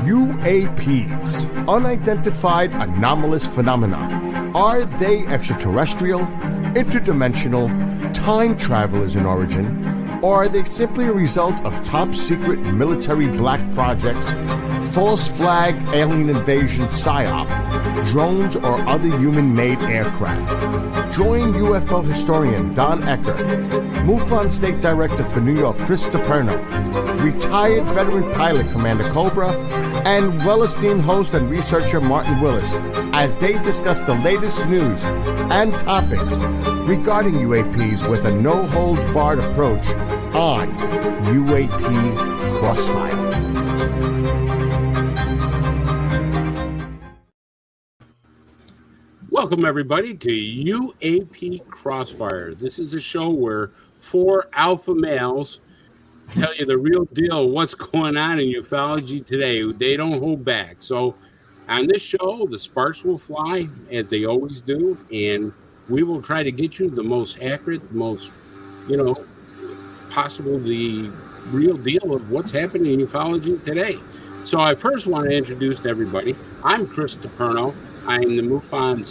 UAPs, unidentified anomalous phenomena. Are they extraterrestrial, interdimensional, time travelers in origin, or are they simply a result of top-secret military black projects, false flag alien invasion psyop, drones, or other human-made aircraft? Join UFO historian Don Eckert, MUFON State Director for New York Chris DePerno, retired veteran pilot Commander Cobra, and well-esteemed host and researcher Martin Willis as they discuss the latest news and topics regarding UAPs with a no-holds-barred approach on UAP Crossfire. Welcome, everybody, to UAP Crossfire. This is a show where four alpha males tell you the real deal, what's going on in ufology today. They don't hold back. So on this show, the sparks will fly, as they always do, and we will try to get you the most accurate, the most, possible, the real deal of what's happening in ufology today. So I first want to introduce to everybody, I'm Chris DePerno. I'm the MUFON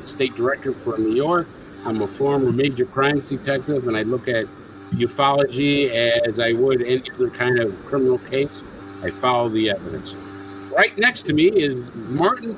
State Director for New York. I'm a former major crimes detective, and I look at ufology as I would any other kind of criminal case. I follow the evidence. Right next to me is Martin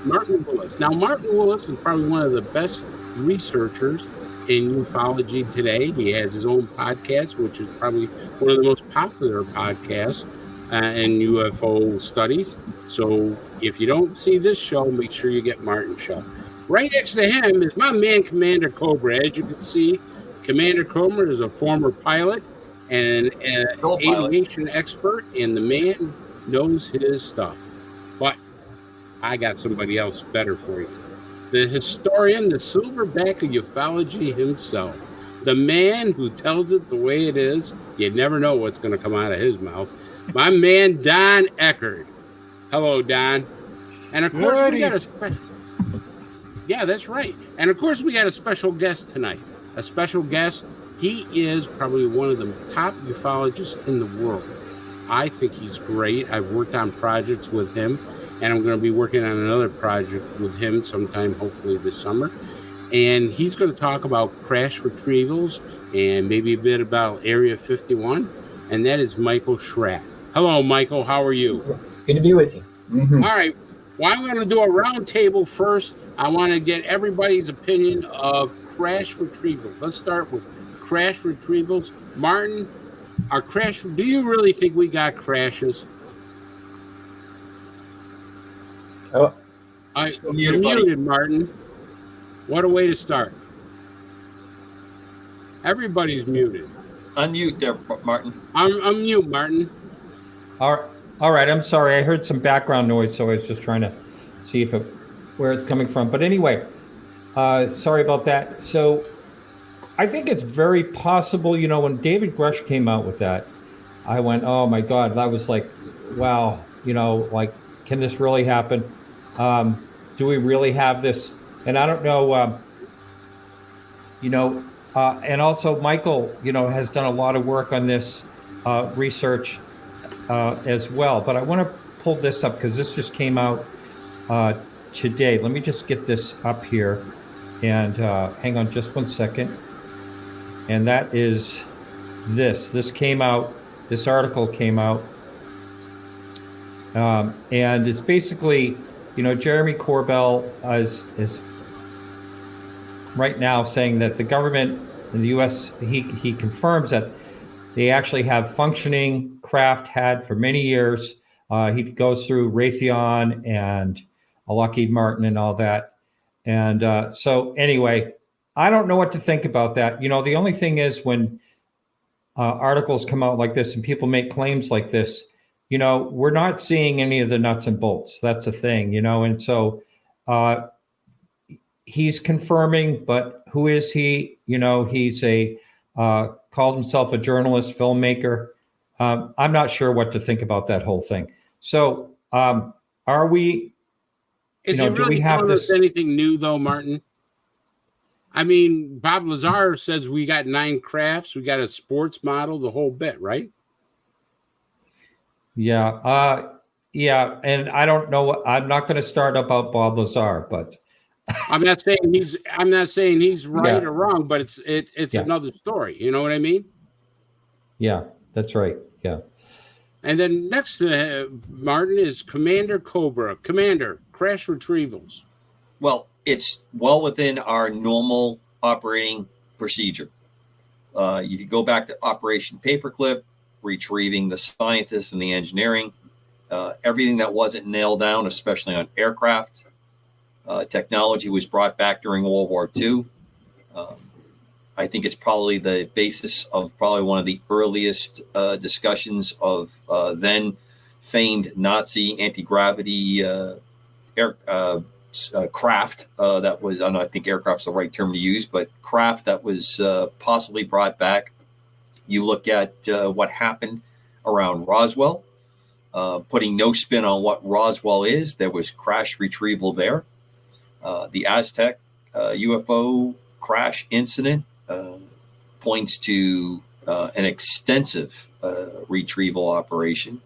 Willis. Now, Martin Willis is probably one of the best researchers in ufology today. He has his own podcast, which is probably one of the most popular podcasts in UFO studies. So if you don't see this show, make sure you get Martin's show. Right next to him is my man, Commander Cobra. As you can see, Commander Cobra is a former pilot and an aviation expert, and the man knows his stuff. But I got somebody else better for you. The historian, the silverback of ufology himself, the man who tells it the way it is. You never know what's going to come out of his mouth. My man, Don Eckert. Hello, Don. And of course, we got a special. Yeah, that's right. And of course, we got a special guest tonight. A special guest. He is probably one of the top ufologists in the world. I think he's great. I've worked on projects with him, and I'm going to be working on another project with him sometime, hopefully this summer. And he's going to talk about crash retrievals and maybe a bit about Area 51. And that is Michael Schratt. Hello, Michael. How are you? Good to be with you. Mm-hmm. All right. Well, I'm going to do a round table first. I want to get everybody's opinion of crash retrieval. Let's start with crash retrievals. Martin, do you really think we got crashes? Oh, you're muted, Martin. What a way to start. Everybody's muted. Unmute there, Martin. I'm mute, Martin. All right. I'm sorry. I heard some background noise, so I was just trying to see where it's coming from. But anyway, sorry about that. So I think it's very possible, when David Grush came out with that, I went, oh my God, that was like, wow, can this really happen? Do we really have this? And I don't know, and also Michael, has done a lot of work on this research as well. But I want to pull this up because this just came out today. Let me just get this up here and hang on just one second. And that is this. This article came out. And it's basically, Jeremy Corbell is right now saying that the government in the U.S., he confirms that they actually have functioning craft, had for many years. He goes through Raytheon and Lockheed Martin and all that. And so anyway, I don't know what to think about that. The only thing is when articles come out like this and people make claims like this, we're not seeing any of the nuts and bolts. That's the thing, and so he's confirming, but who is he? He's calls himself a journalist, filmmaker. I'm not sure what to think about that whole thing. So are we, Is he really telling us anything new though, Martin? I mean, Bob Lazar says we got 9 crafts, we got a sports model, the whole bit, right? Yeah. Yeah, and I don't know what I'm not going to start about Bob Lazar, but I'm not saying he's right yeah, or wrong, but it's yeah, another story. You know what I mean? yeah, that's right. Yeah. And then next to Martin is Commander Cobra. Commander, crash retrievals. Well, it's well within our normal operating procedure. If you go back to Operation Paperclip, retrieving the scientists and the engineering, everything that wasn't nailed down, especially on aircraft, technology was brought back during World War II. I think it's probably the basis of probably one of the earliest discussions of then famed Nazi anti-gravity air craft that was, I think aircraft's the right term to use, but craft that was possibly brought back. You look at what happened around Roswell, putting no spin on what Roswell is. There was crash retrieval there. The Aztec UFO crash incident points to an extensive retrieval operation.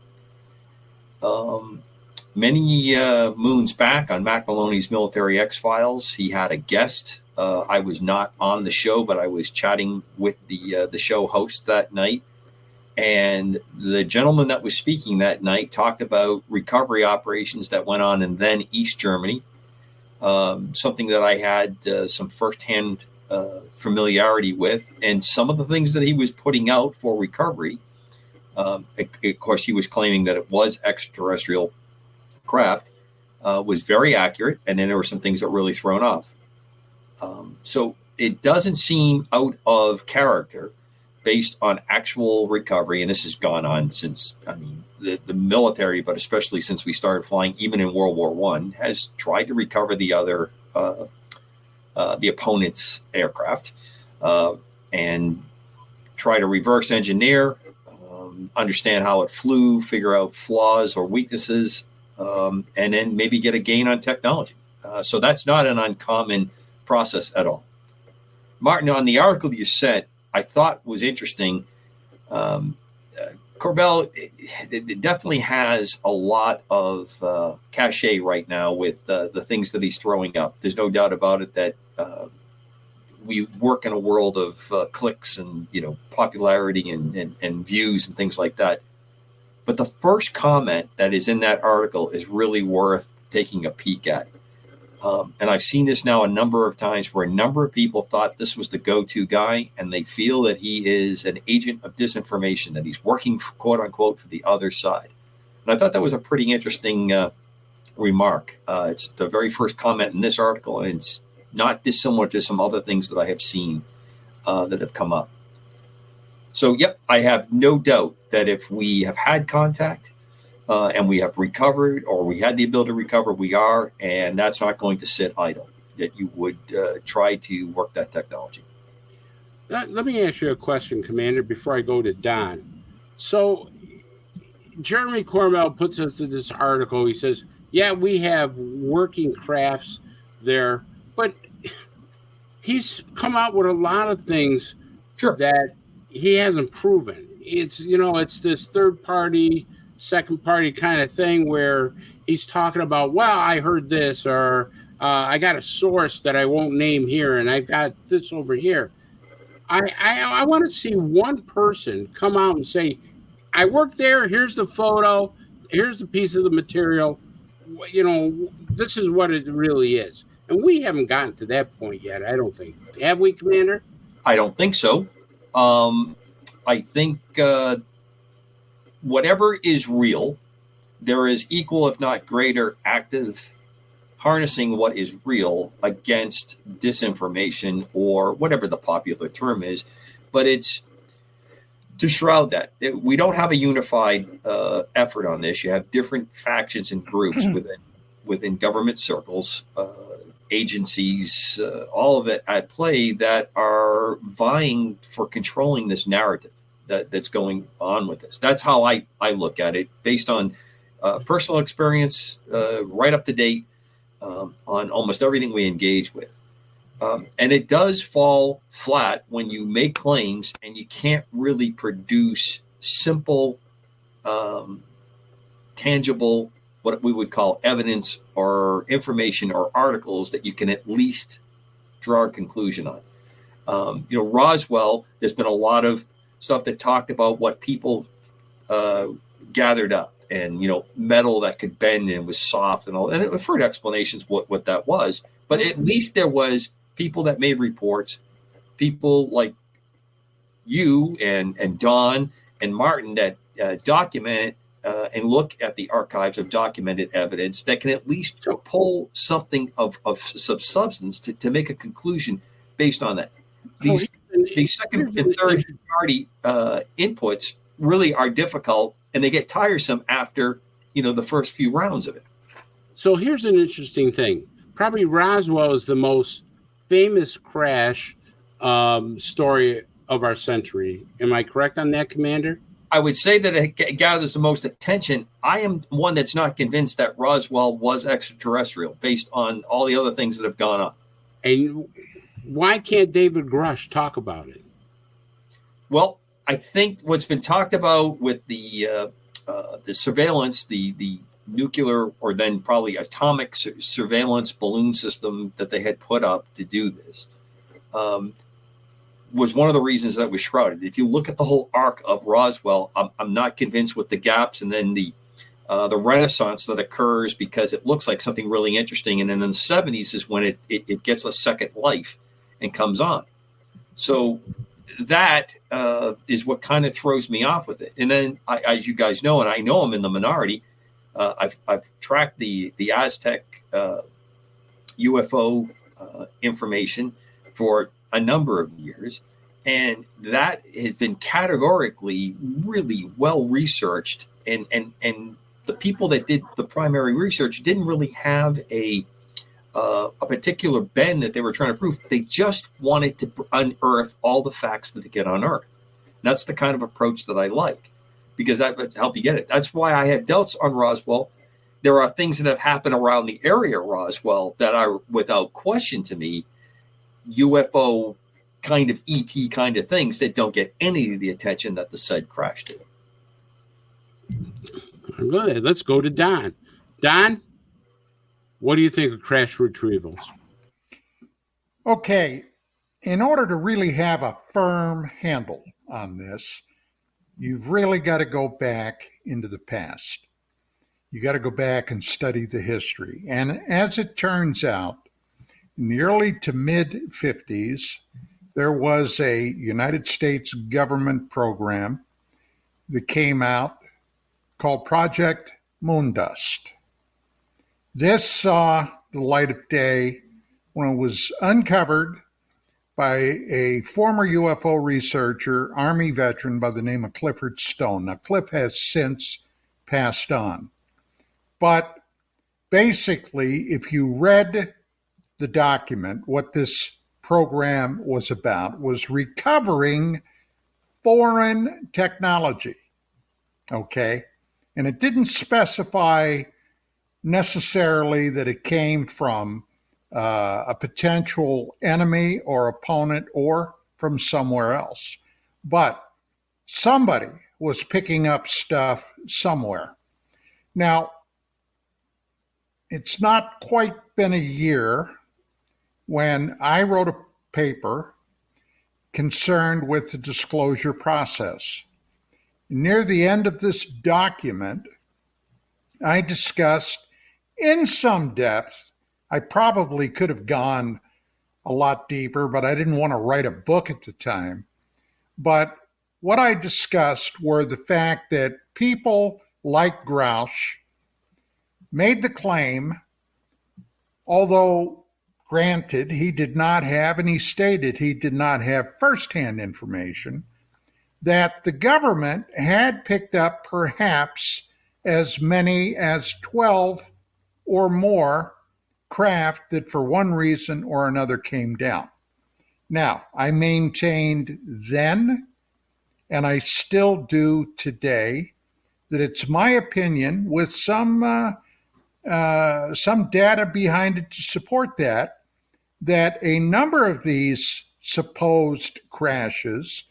Many moons back on Mac Maloney's Military X-Files, he had a guest. I was not on the show, but I was chatting with the show host that night. And the gentleman that was speaking that night talked about recovery operations that went on in then East Germany, something that I had some firsthand familiarity with. And some of the things that he was putting out for recovery, of course, he was claiming that it was extraterrestrial craft, was very accurate, and then there were some things that were really thrown off. So it doesn't seem out of character based on actual recovery, and this has gone on since, I mean, the military, but especially since we started flying, even in World War I, has tried to recover the other, the opponent's aircraft, and try to reverse engineer, understand how it flew, figure out flaws or weaknesses, and then maybe get a gain on technology. So that's not an uncommon process at all. Martin, on the article you sent, I thought was interesting. Corbell it definitely has a lot of cachet right now with the things that he's throwing up. There's no doubt about it that we work in a world of clicks and popularity and views and things like that. But the first comment that is in that article is really worth taking a peek at. And I've seen this now a number of times where a number of people thought this was the go-to guy, and they feel that he is an agent of disinformation, that he's working, quote unquote, for the other side. And I thought that was a pretty interesting remark. It's the very first comment in this article, and it's not dissimilar to some other things that I have seen that have come up. So, yep, I have no doubt that if we have had contact, and we have recovered, or we had the ability to recover, we are, and that's not going to sit idle, that you would try to work that technology. Let me ask you a question, Commander, before I go to Don. So Jeremy Corbell puts us to this article. He says, yeah, we have working crafts there, but he's come out with a lot of things that he hasn't proven. It's, it's this third party, second party kind of thing where he's talking about, well, I heard this, or I got a source that I won't name here, and I've got this over here. I want to see one person come out and say, I worked there, here's the photo, here's the piece of the material, this is what it really is. And we haven't gotten to that point yet, I don't think. Have we, Commander? I don't think so. I think whatever is real, there is equal, if not greater, active harnessing what is real against disinformation, or whatever the popular term is. But it's to shroud that. We don't have a unified effort on this. You have different factions and groups within government circles, agencies, all of it at play that are vying for controlling this narrative that's going on with this. That's how I look at it, based on personal experience, right up to date on almost everything we engage with. And it does fall flat when you make claims and you can't really produce simple tangible, what we would call evidence or information or articles that you can at least draw a conclusion on. Roswell, there's been a lot of stuff that talked about what people gathered up, and metal that could bend and was soft and all, and I've heard explanations what that was, but at least there was people that made reports, people like you and Don and Martin that document and look at the archives of documented evidence that can at least pull something of some substance to make a conclusion based on that. These second and third party inputs really are difficult, and they get tiresome after the first few rounds of it. So here's an interesting thing. Probably Roswell is the most famous crash story of our century. Am I correct on that, Commander? I would say that it gathers the most attention. I am one that's not convinced that Roswell was extraterrestrial based on all the other things that have gone on. And why can't David Grush talk about it? Well, I think what's been talked about with the surveillance, the nuclear or then probably atomic surveillance balloon system that they had put up to do this, was one of the reasons that was shrouded. If you look at the whole arc of Roswell, I'm not convinced with the gaps and then the renaissance that occurs, because it looks like something really interesting. And then in the 70s is when it gets a second life and comes on. So that is what kind of throws me off with it. And then, as you guys know, and I know I'm in the minority, I've tracked the Aztec UFO information for a number of years, and that has been categorically really well researched, and the people that did the primary research didn't really have a particular bend that they were trying to prove. They just wanted to unearth all the facts that they get unearthed. And that's the kind of approach that I like, because that would help you get it. That's why I have doubts on Roswell. There are things that have happened around the area of Roswell that are, without question to me, UFO kind of ET kind of things that don't get any of the attention that the said crash did. Good. Let's go to Don. Don, what do you think of crash retrievals? Okay, in order to really have a firm handle on this, you've really got to go back into the past. You got to go back and study the history. And as it turns out, in the early to mid 50s, there was a United States government program that came out called Project Moondust. This saw the light of day when it was uncovered by a former UFO researcher, Army veteran by the name of Clifford Stone. Now, Cliff has since passed on. But basically, if you read the document, what this program was about was recovering foreign technology, okay? And it didn't specify necessarily that it came from a potential enemy or opponent or from somewhere else. But somebody was picking up stuff somewhere. Now, it's not quite been a year when I wrote a paper concerned with the disclosure process. Near the end of this document, I discussed in some depth, I probably could have gone a lot deeper, but I didn't want to write a book at the time. But what I discussed were the fact that people like Grouch made the claim, although granted, he did not have, and he stated he did not have firsthand information, that the government had picked up perhaps as many as 12 or more craft that for one reason or another came down. Now, I maintained then, and I still do today, that it's my opinion, with some data behind it to support that a number of these supposed crashes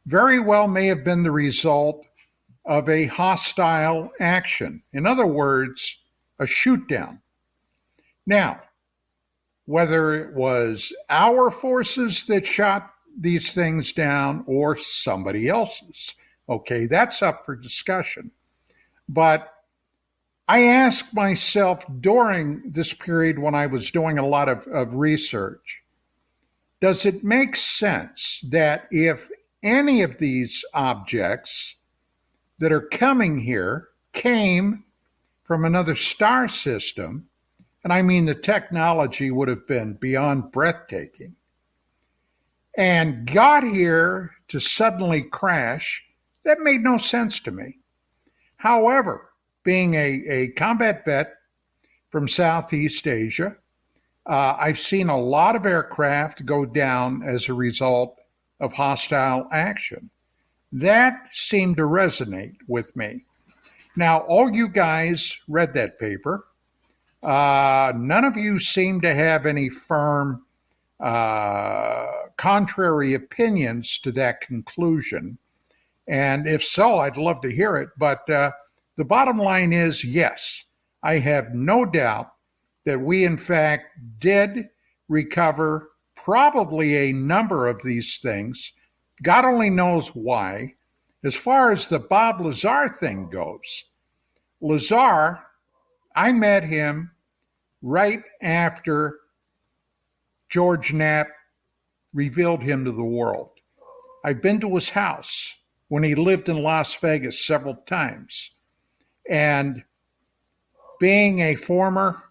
very well may have been the result of a hostile action. In other words, a shoot down. Now, whether it was our forces that shot these things down or somebody else's, okay, that's up for discussion. But I asked myself during this period when I was doing a lot of research, does it make sense that if any of these objects that are coming here came from another star system, and I mean the technology would have been beyond breathtaking, and got here to suddenly crash, that made no sense to me. However, being a combat vet from Southeast Asia, I've seen a lot of aircraft go down as a result of hostile action. That seemed to resonate with me. Now, all you guys read that paper. None of you seem to have any firm contrary opinions to that conclusion. And if so, I'd love to hear it. But the bottom line is, yes, I have no doubt that we, in fact, did recover probably a number of these things. God only knows why. As far as the Bob Lazar thing goes, Lazar, I met him right after George Knapp revealed him to the world. I've been to his house when he lived in Las Vegas several times. And being a former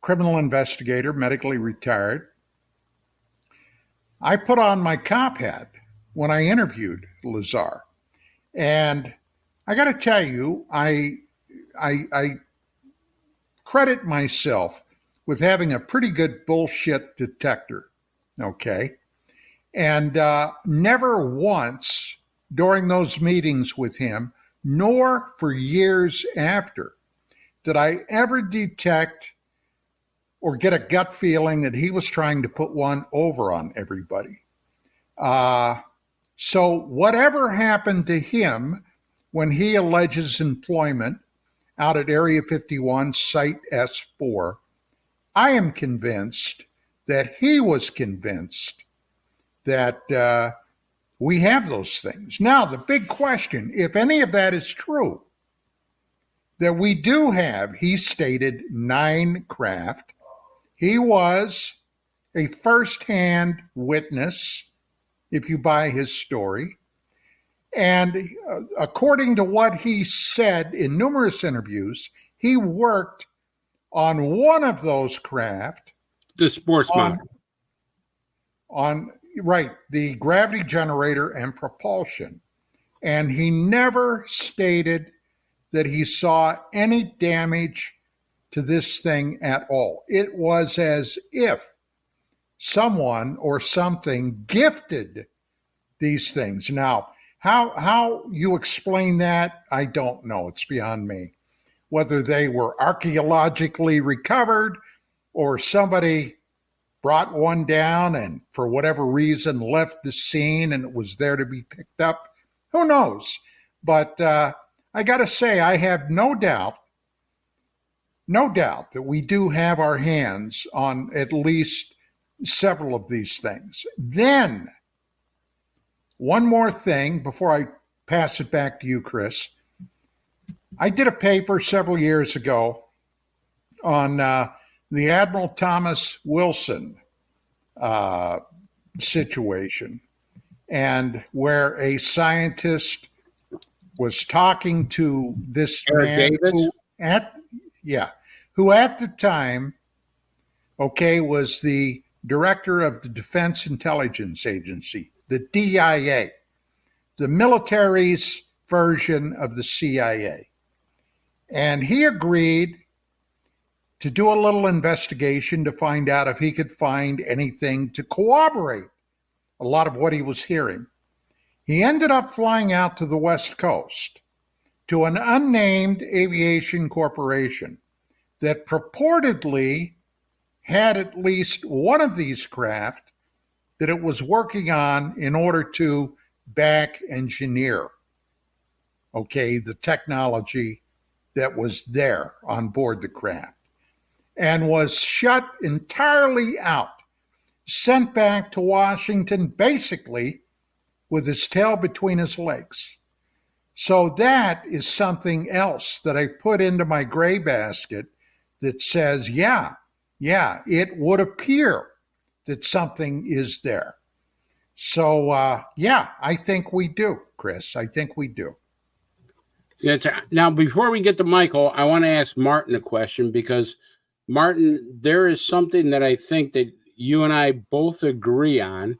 criminal investigator, medically retired, I put on my cop hat when I interviewed Lazar. And I got to tell you, I credit myself with having a pretty good bullshit detector, okay? And never once during those meetings with him, nor for years after, did I ever detect or get a gut feeling that he was trying to put one over on everybody. So whatever happened to him when he alleges employment out at Area 51, Site S4, I am convinced that he was convinced that we have those things. Now, the big question, if any of that is true, that we do have, he stated, 9 craft. He was a first-hand witness, if you buy his story. And according to what he said in numerous interviews, he worked on one of those craft. The sports model. On the gravity generator and propulsion. And he never stated that he saw any damage to this thing at all. It was as if someone or something gifted these things. Now, how you explain that, I don't know. It's beyond me. Whether they were archaeologically recovered or somebody brought one down and for whatever reason left the scene and it was there to be picked up, who knows? But I got to say, I have no doubt that we do have our hands on at least several of these things. Then, one more thing before I pass it back to you, Chris. I did a paper several years ago on the Admiral Thomas Wilson situation, and where a scientist was talking to this Eric man who at the time, was the director of the Defense Intelligence Agency, the DIA, the military's version of the CIA. And he agreed to do a little investigation to find out if he could find anything to corroborate a lot of what he was hearing. He ended up flying out to the West Coast to an unnamed aviation corporation that purportedly had at least one of these craft that it was working on in order to back engineer. okay, the technology that was there on board the craft, and was shut entirely out, sent back to Washington basically with his tail between his legs. So that is something else that I put into my gray basket that says, yeah, it would appear that something is there. So, I think we do, Chris. I think we do. Now, before we get to Michael, I want to ask Martin a question, because, Martin, there is something that I think that you and I both agree on,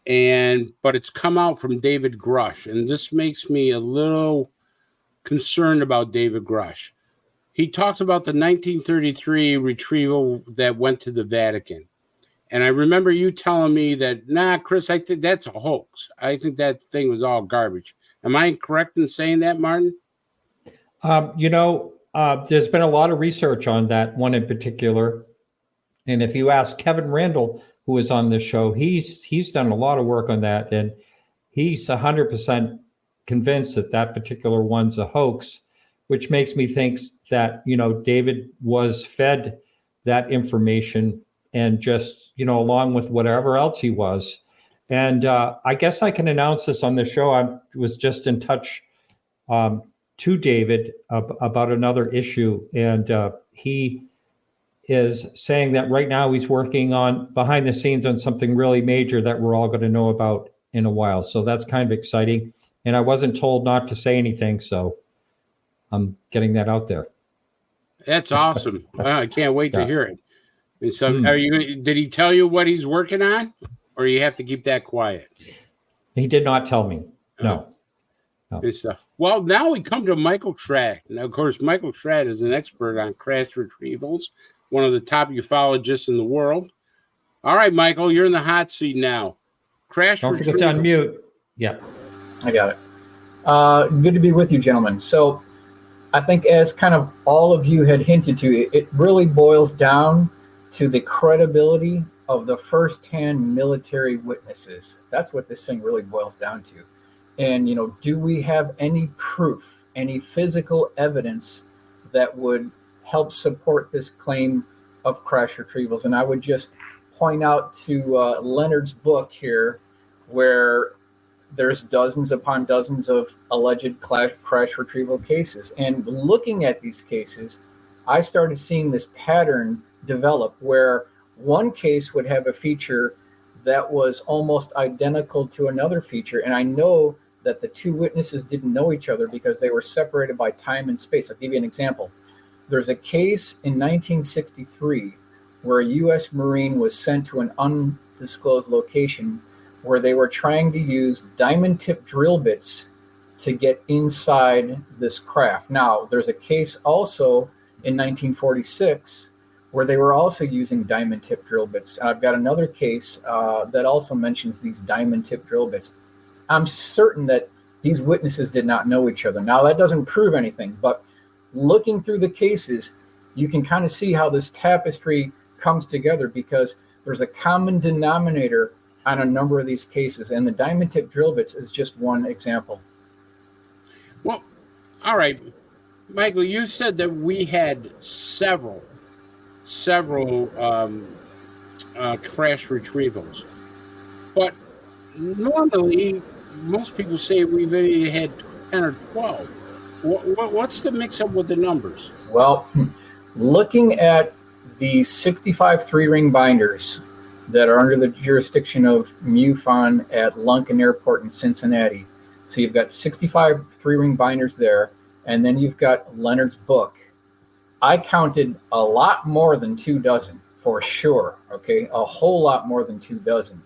but it's come out from David Grush, and this makes me a little concerned about David Grush. He talks about the 1933 retrieval that went to the Vatican. And I remember you telling me that, nah, Chris, I think that's a hoax. I think that thing was all garbage. Am I correct in saying that, Martin? There's been a lot of research on that one in particular. And if you ask Kevin Randall, who was on this show, he's done a lot of work on that. And he's 100% convinced that particular one's a hoax, which makes me think that, David was fed that information and just, along with whatever else he was. And I guess I can announce this on the show. I was just in touch to David about another issue. And he is saying that right now he's working on behind the scenes on something really major that we're all going to know about in a while. So that's kind of exciting. And I wasn't told not to say anything, so I'm getting that out there. That's awesome. I can't wait to hear it. And so, did he tell you what he's working on, or you have to keep that quiet? He did not tell me. No. Good stuff. Well, now we come to Michael Schratt. Now, of course, Michael Schratt is an expert on crash retrievals, one of the top ufologists in the world. All right, Michael, you're in the hot seat now. Don't forget to unmute. Yeah. I got it. Good to be with you, gentlemen. So I think, as kind of all of you had hinted to, it really boils down to the credibility of the firsthand military witnesses. That's what this thing really boils down to. And, do we have any proof, any physical evidence that would help support this claim of crash retrievals? And I would just point out to Leonard's book here, where there's dozens upon dozens of alleged crash retrieval cases. And looking at these cases, I started seeing this pattern develop where one case would have a feature that was almost identical to another feature. And I know that the two witnesses didn't know each other because they were separated by time and space. I'll give you an example. There's a case in 1963 where a U.S. Marine was sent to an undisclosed location where they were trying to use diamond tip drill bits to get inside this craft. Now, there's a case also in 1946 where they were also using diamond tip drill bits. I've got another case that also mentions these diamond tip drill bits. I'm certain that these witnesses did not know each other. Now, that doesn't prove anything, but looking through the cases, you can kind of see how this tapestry comes together, because there's a common denominator on a number of these cases, and the diamond tip drill bits is just one example. Well, all right, Michael, you said that we had several crash retrievals, but normally most people say we've only had 10 or 12. What's the mix-up with the numbers? Well, looking at the 65 three-ring binders that are under the jurisdiction of MUFON at Lunken Airport in Cincinnati. So you've got 65 three-ring binders there, and then you've got Leonard's book. I counted a lot more than 2 dozen, for sure, okay? A whole lot more than 2 dozen.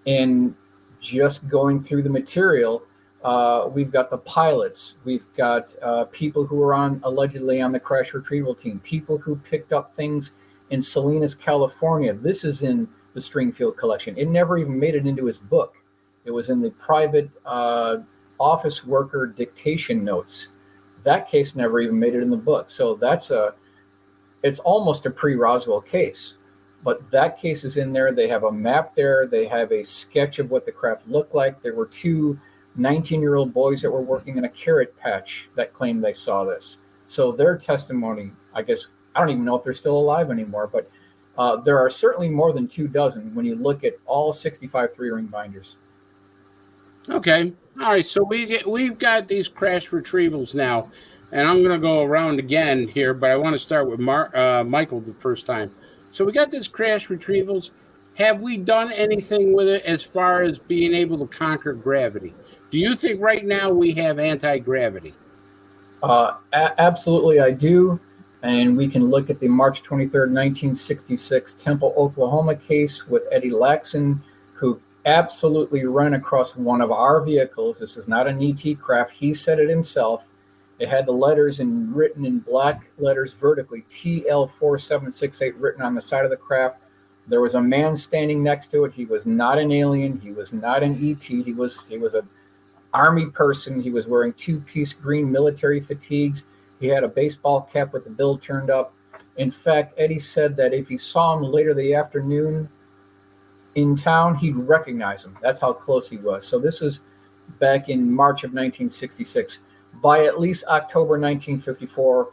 And just going through the material, we've got the pilots, we've got people who were allegedly on the crash retrieval team, people who picked up things in Salinas, California. This is in the Stringfield collection. It never even made it into his book. It was in the private office worker dictation notes. That case never even made it in the book. So it's almost a pre-Roswell case. But that case is in there. They have a map there. They have a sketch of what the craft looked like. There were 2 19-year-old boys that were working in a carrot patch that claimed they saw this. So their testimony, I guess, I don't even know if they're still alive anymore, but there are certainly more than 24 when you look at all 65 3-ring binders. Okay. All right. So we've got these crash retrievals now, and I'm going to go around again here, but I want to start with Michael the first time. So we got this crash retrievals. Have we done anything with it as far as being able to conquer gravity? Do you think right now we have anti-gravity? Absolutely, I do. And we can look at the March 23rd, 1966 Temple, Oklahoma case with Eddie Laxon, who absolutely ran across one of our vehicles. This is not an ET craft. He said it himself. It had the letters written in black letters vertically, TL4768 written on the side of the craft. There was a man standing next to it. He was not an alien. He was not an ET. He was an Army person. He was wearing 2-piece green military fatigues. He had a baseball cap with the bill turned up. In fact, Eddie said that if he saw him later the afternoon in town, he'd recognize him. That's how close he was. So this was back in March of 1966. By at least October 1954,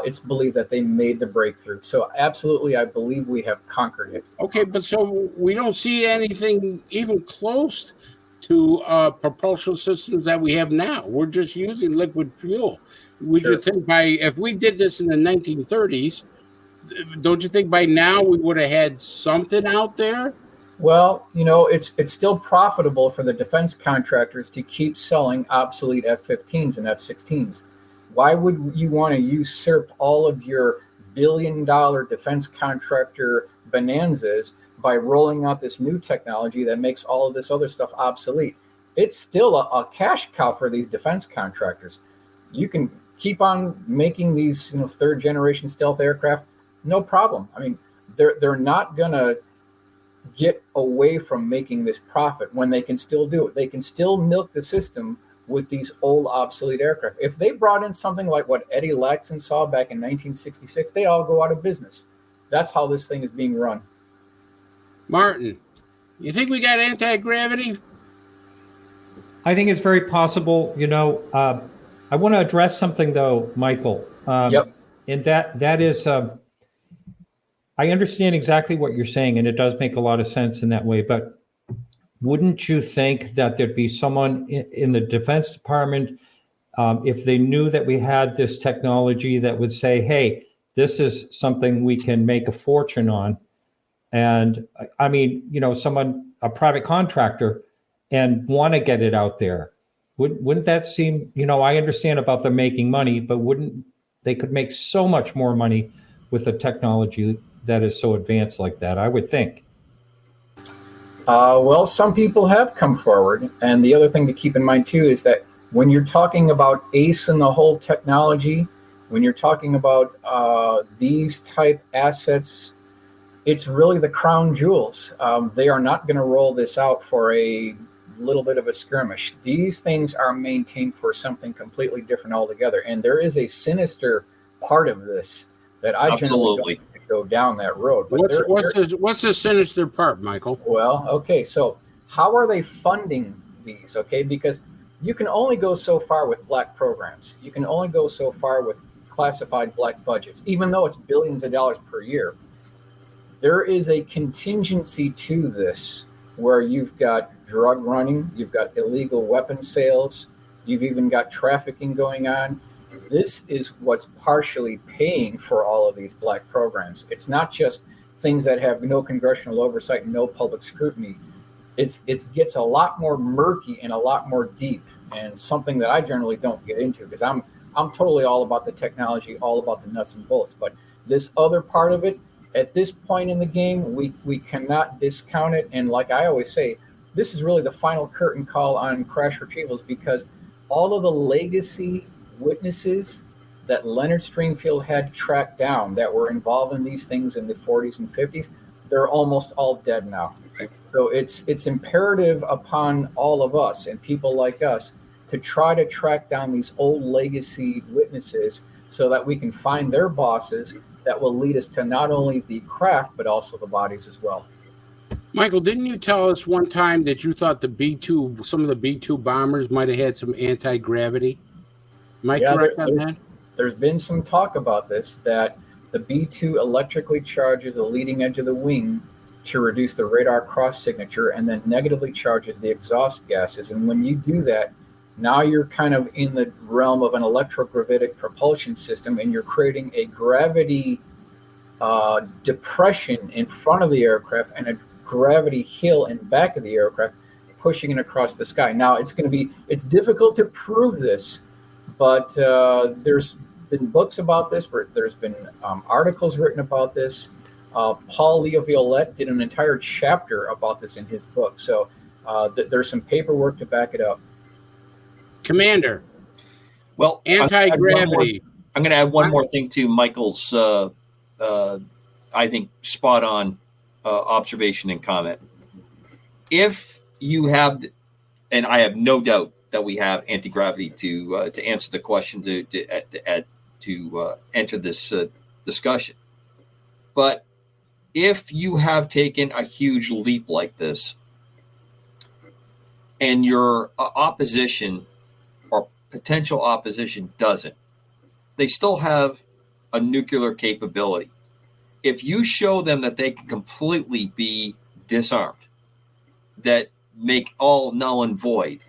it's believed that they made the breakthrough. So absolutely, I believe we have conquered it. Okay, but so we don't see anything even close to propulsion systems that we have now. We're just using liquid fuel. Would you think if we did this in the 1930s, don't you think by now we would have had something out there? Well, it's still profitable for the defense contractors to keep selling obsolete F-15s and F-16s. Why would you want to usurp all of your billion-dollar defense contractor bonanzas by rolling out this new technology that makes all of this other stuff obsolete? It's still a cash cow for these defense contractors. You can keep on making these, third-generation stealth aircraft, no problem. I mean, they're not gonna get away from making this profit when they can still do it. They can still milk the system with these old obsolete aircraft. If they brought in something like what Eddie Laxon saw back in 1966, they all go out of business. That's how this thing is being run. Martin, you think we got anti-gravity? I think it's very possible. I want to address something though, Michael. Yep. And that is, I understand exactly what you're saying, and it does make a lot of sense in that way. But wouldn't you think that there'd be someone in the Defense Department, if they knew that we had this technology, that would say, hey, this is something we can make a fortune on? And I mean, a private contractor, and want to get it out there. Wouldn't that seem, I understand about them making money, but wouldn't they could make so much more money with a technology that is so advanced like that, I would think. Well, some people have come forward. And the other thing to keep in mind, too, is that when you're talking about ACE and the whole technology, when you're talking about these type assets, it's really the crown jewels. They are not going to roll this out for a little bit of a skirmish. These things are maintained for something completely different altogether. And there is a sinister part of this that I generally don't like to go down that road. But what's the sinister part, Michael? Well, okay, so how are they funding these? Okay, because you can only go so far with black programs. You can only go so far with classified black budgets, even though it's billions of dollars per year. There is a contingency to this where you've got drug running, you've got illegal weapon sales, you've even got trafficking going on. This is what's partially paying for all of these black programs. It's not just things that have no congressional oversight, no public scrutiny. It gets a lot more murky and a lot more deep, and something that I generally don't get into because I'm totally all about the technology, all about the nuts and bolts. But this other part of it, at this point in the game, we cannot discount it. And like I always say, this is really the final curtain call on crash retrievals, because all of the legacy witnesses that Leonard Stringfield had tracked down that were involved in these things in the 40s and 50s, they're almost all dead now. Right. So it's imperative upon all of us and people like us to try to track down these old legacy witnesses so that we can find their bosses that will lead us to not only the craft, but also the bodies as well. Michael, didn't you tell us one time that you thought some of the B-2 bombers might have had some anti-gravity? Am I correct on that? There's been some talk about this, that the B-2 electrically charges the leading edge of the wing to reduce the radar cross signature, and then negatively charges the exhaust gases. And when you do that, now you're kind of in the realm of an electrogravitic propulsion system, and you're creating a gravity depression in front of the aircraft and a gravity hill in back of the aircraft, pushing it across the sky. Now, it's difficult to prove this, but there's been books about this, there's been articles written about this. Paul Leo-Violette did an entire chapter about this in his book. So there's some paperwork to back it up. Commander. Well, anti-gravity. I'm going to add one more thing to Michael's, I think, spot on observation and comment. If you have, and I have no doubt that we have anti-gravity to answer the question, to enter this discussion. But if you have taken a huge leap like this, and your opposition or potential opposition doesn't, they still have a nuclear capability. If you show them that they can completely be disarmed, that make all null and void,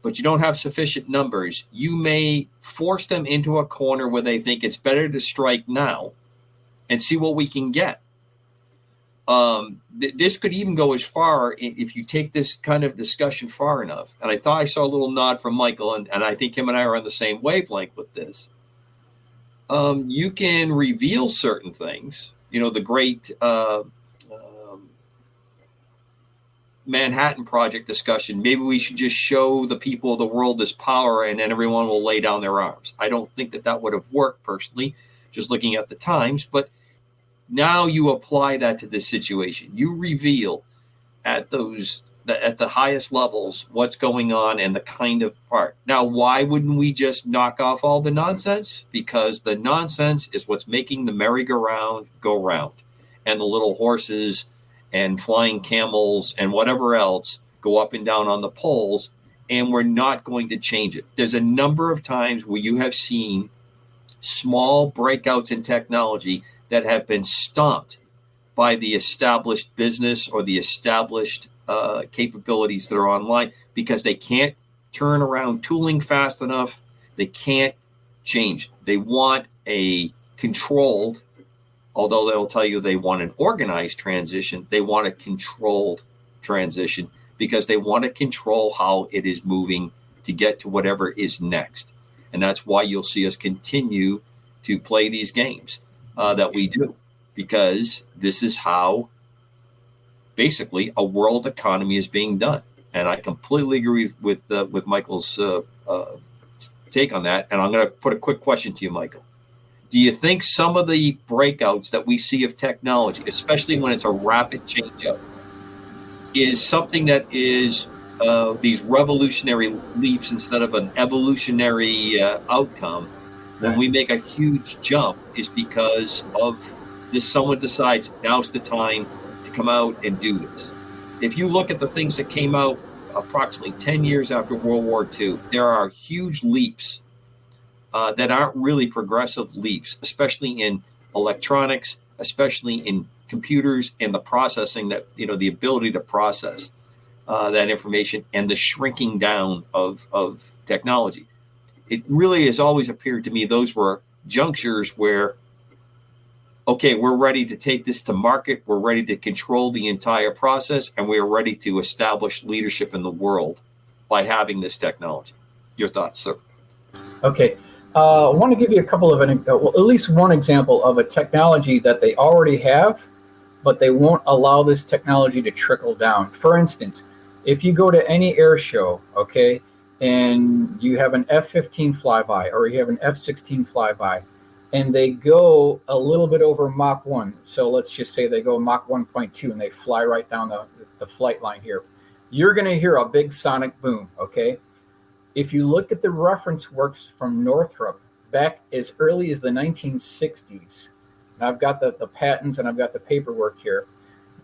but you don't have sufficient numbers, you may force them into a corner where they think it's better to strike now and see what we can get. This could even go as far, if you take this kind of discussion far enough, and I thought I saw a little nod from Michael, and I think him and I are on the same wavelength with this. You can reveal certain things. You know, the great Manhattan Project discussion. Maybe we should just show the people of the world this power, and then everyone will lay down their arms. I don't think that would have worked personally, just looking at the times. But now you apply that to this situation. You reveal at the highest levels what's going on and the kind of part. Now, why wouldn't we just knock off all the nonsense? Because the nonsense is what's making the merry-go-round go round, and the little horses and flying camels and whatever else go up and down on the poles, and we're not going to change it. There's a number of times where you have seen small breakouts in technology that have been stomped by the established business or the established capabilities that are online, because they can't turn around tooling fast enough. They can't change. They want a controlled, although they'll tell you they want an organized transition, they want a controlled transition, because they want to control how it is moving to get to whatever is next. And that's why you'll see us continue to play these games that we do, because this is how basically a world economy is being done. And I completely agree with Michael's take on that. And I'm going to put a quick question to you, Michael. Do you think some of the breakouts that we see of technology, especially when it's a rapid change-up, is something that is these revolutionary leaps instead of an evolutionary outcome? When we make a huge jump, is because of this, someone decides now's the time to come out and do this. If you look at the things that came out approximately 10 years after World War II, there are huge leaps that aren't really progressive leaps, especially in electronics, especially in computers, and the processing that, the ability to process that information, and the shrinking down of technology. It really has always appeared to me those were junctures where, okay, we're ready to take this to market, we're ready to control the entire process, and we are ready to establish leadership in the world by having this technology. Your thoughts, sir? Okay. I want to give you a couple of, at least one example of a technology that they already have, but they won't allow this technology to trickle down. For instance, if you go to any air show, okay, and you have an F-15 flyby or you have an F-16 flyby, and they go a little bit over Mach 1. So let's just say they go Mach 1.2 and they fly right down the flight line here. You're going to hear a big sonic boom, okay? If you look at the reference works from Northrop back as early as the 1960s, and I've got the patents and I've got the paperwork here,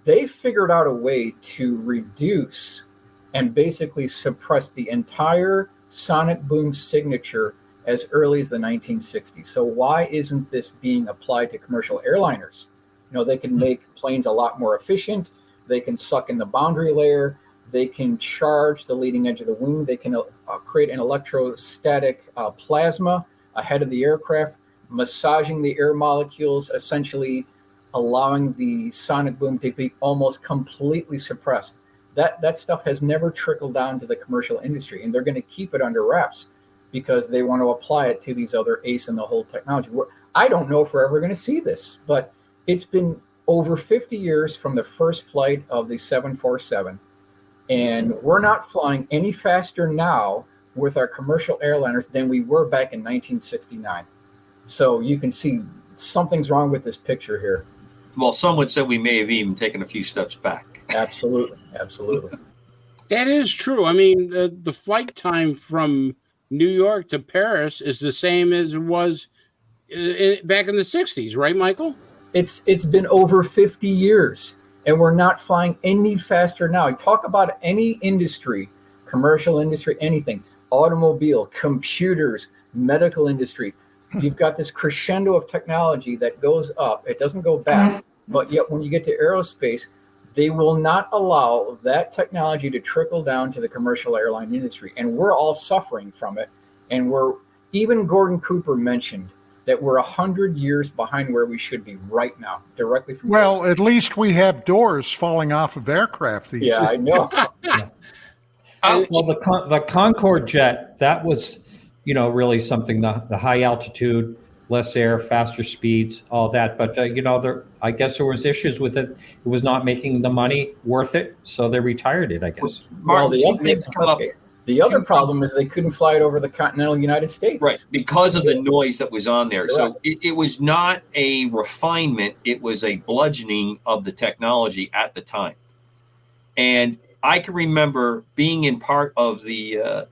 they figured out a way to reduce and basically suppress the entire sonic boom signature as early as the 1960s. So why isn't this being applied to commercial airliners? You know, they can make planes a lot more efficient. They can suck in the boundary layer. They can charge the leading edge of the wing. They can create an electrostatic plasma ahead of the aircraft, massaging the air molecules, essentially allowing the sonic boom to be almost completely suppressed. That stuff has never trickled down to the commercial industry, and they're going to keep it under wraps because they want to apply it to these other ace in the hole technology. I don't know if we're ever going to see this, but it's been over 50 years from the first flight of the 747, and we're not flying any faster now with our commercial airliners than we were back in 1969. So you can see something's wrong with this picture here. Well, some would say we may have even taken a few steps back. Absolutely. Absolutely. That is true. I mean, the flight time from New York to Paris is the same as it was back in the 60s, right, Michael? It's been over 50 years, and we're not flying any faster now. Talk about any industry, commercial industry, anything, automobile, computers, medical industry. You've got this crescendo of technology that goes up. It doesn't go back. But yet when you get to aerospace, they will not allow that technology to trickle down to the commercial airline industry. And we're all suffering from it. And even Gordon Cooper mentioned that we're 100 years behind where we should be right now, directly from. Well, at least we have doors falling off of aircraft these days. Yeah, I know. Well, the Concorde jet, that was, really something, the high altitude, less air, faster speeds, all that. But, I guess there was issues with it. It was not making the money worth it. So they retired it, I guess. Well, the other problem is they couldn't fly it over the continental United States. Right, because of the noise that was on there. So it was not a refinement. It was a bludgeoning of the technology at the time. And I can remember being in part of the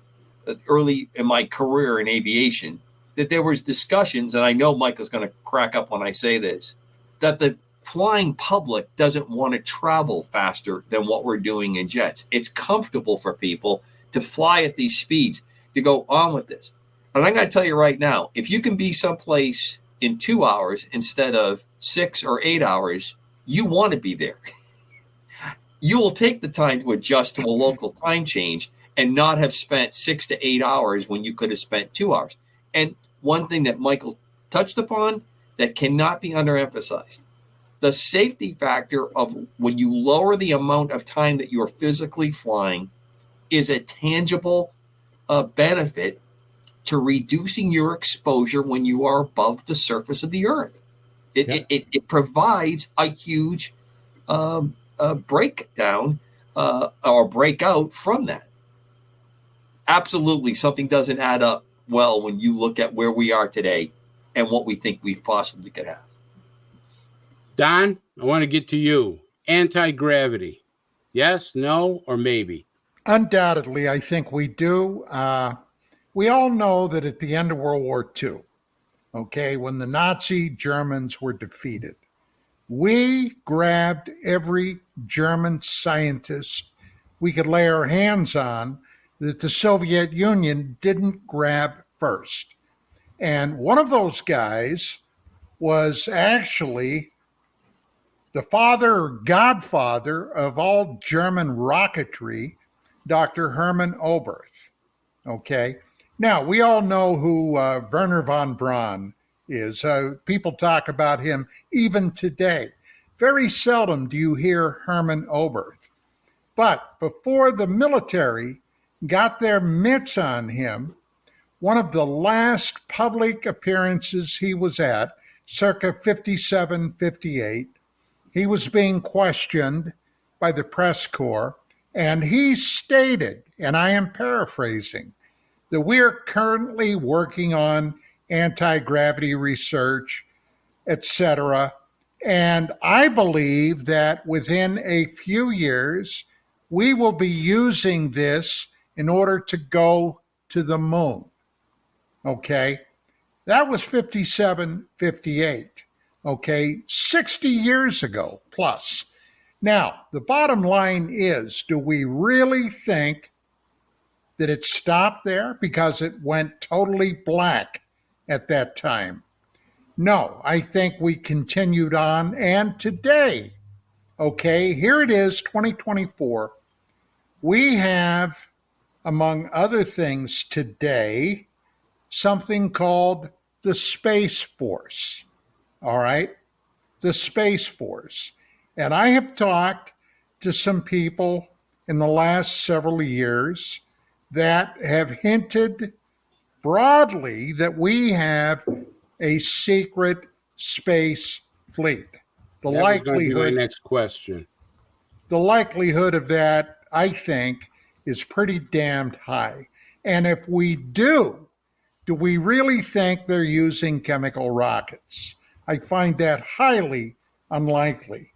early in my career in aviation, that there was discussions, and I know Michael's going to crack up when I say this, that the flying public doesn't want to travel faster than what we're doing in jets. It's comfortable for people to fly at these speeds, to go on with this. And I'm going to tell you right now, if you can be someplace in 2 hours instead of 6 or 8 hours, you want to be there. You will take the time to adjust to a local time change and not have spent 6 to 8 hours when you could have spent 2 hours. And one thing that Michael touched upon that cannot be underemphasized, the safety factor of when you lower the amount of time that you're physically flying is a tangible benefit to reducing your exposure when you are above the surface of the earth. It provides a huge breakdown or breakout from that. Absolutely, something doesn't add up well when you look at where we are today and what we think we possibly could have. Don, I want to get to you. Anti-gravity. Yes, no, or maybe? Undoubtedly, I think we do. We all know that at the end of World War II, when the Nazi Germans were defeated, we grabbed every German scientist we could lay our hands on that the Soviet Union didn't grab first. And one of those guys was actually the father or godfather of all German rocketry, Dr. Hermann Oberth. Now, we all know who Werner von Braun is. People talk about him even today. Very seldom do you hear Hermann Oberth. But before the military got their mitts on him, one of the last public appearances he was at, circa 57, 58, he was being questioned by the press corps, and he stated, and I am paraphrasing, that we are currently working on anti-gravity research, etc. And I believe that within a few years, we will be using this in order to go to the moon. That was 57, 58. 60 years ago plus. Now, the bottom line is, do we really think that it stopped there because it went totally black at that time? No, I think we continued on. And today, okay, here it is, 2024. We have, among other things today, something called the Space Force. All right? The Space Force. And I have talked to some people in the last several years that have hinted broadly that we have a secret space fleet. That was going to be my next question. The likelihood of that, I think, is pretty damned high. And if we do we really think they're using chemical rockets? I find that highly unlikely.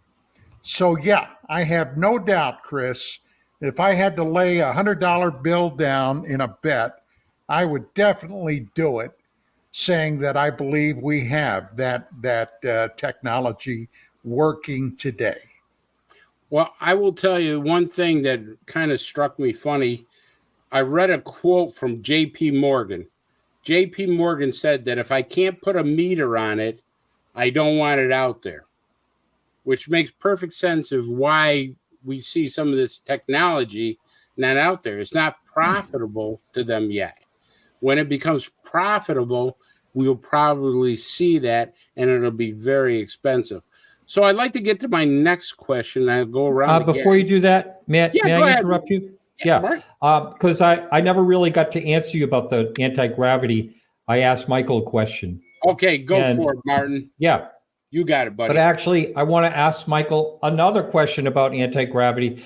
So, yeah, I have no doubt, Chris, if I had to lay a $100 bill down in a bet, I would definitely do it, saying that I believe we have that technology working today. Well, I will tell you one thing that kind of struck me funny. I read a quote from J.P. Morgan. J.P. Morgan said that if I can't put a meter on it, I don't want it out there, which makes perfect sense of why we see some of this technology not out there. It's not profitable to them yet. When it becomes profitable, we will probably see that, and it'll be very expensive. So I'd like to get to my next question. I'll go around before you do that, may I interrupt you? Yeah. Because I never really got to answer you about the anti-gravity. I asked Michael a question. Okay, go for it, Martin. Yeah. You got it, buddy. But actually, I want to ask Michael another question about anti-gravity.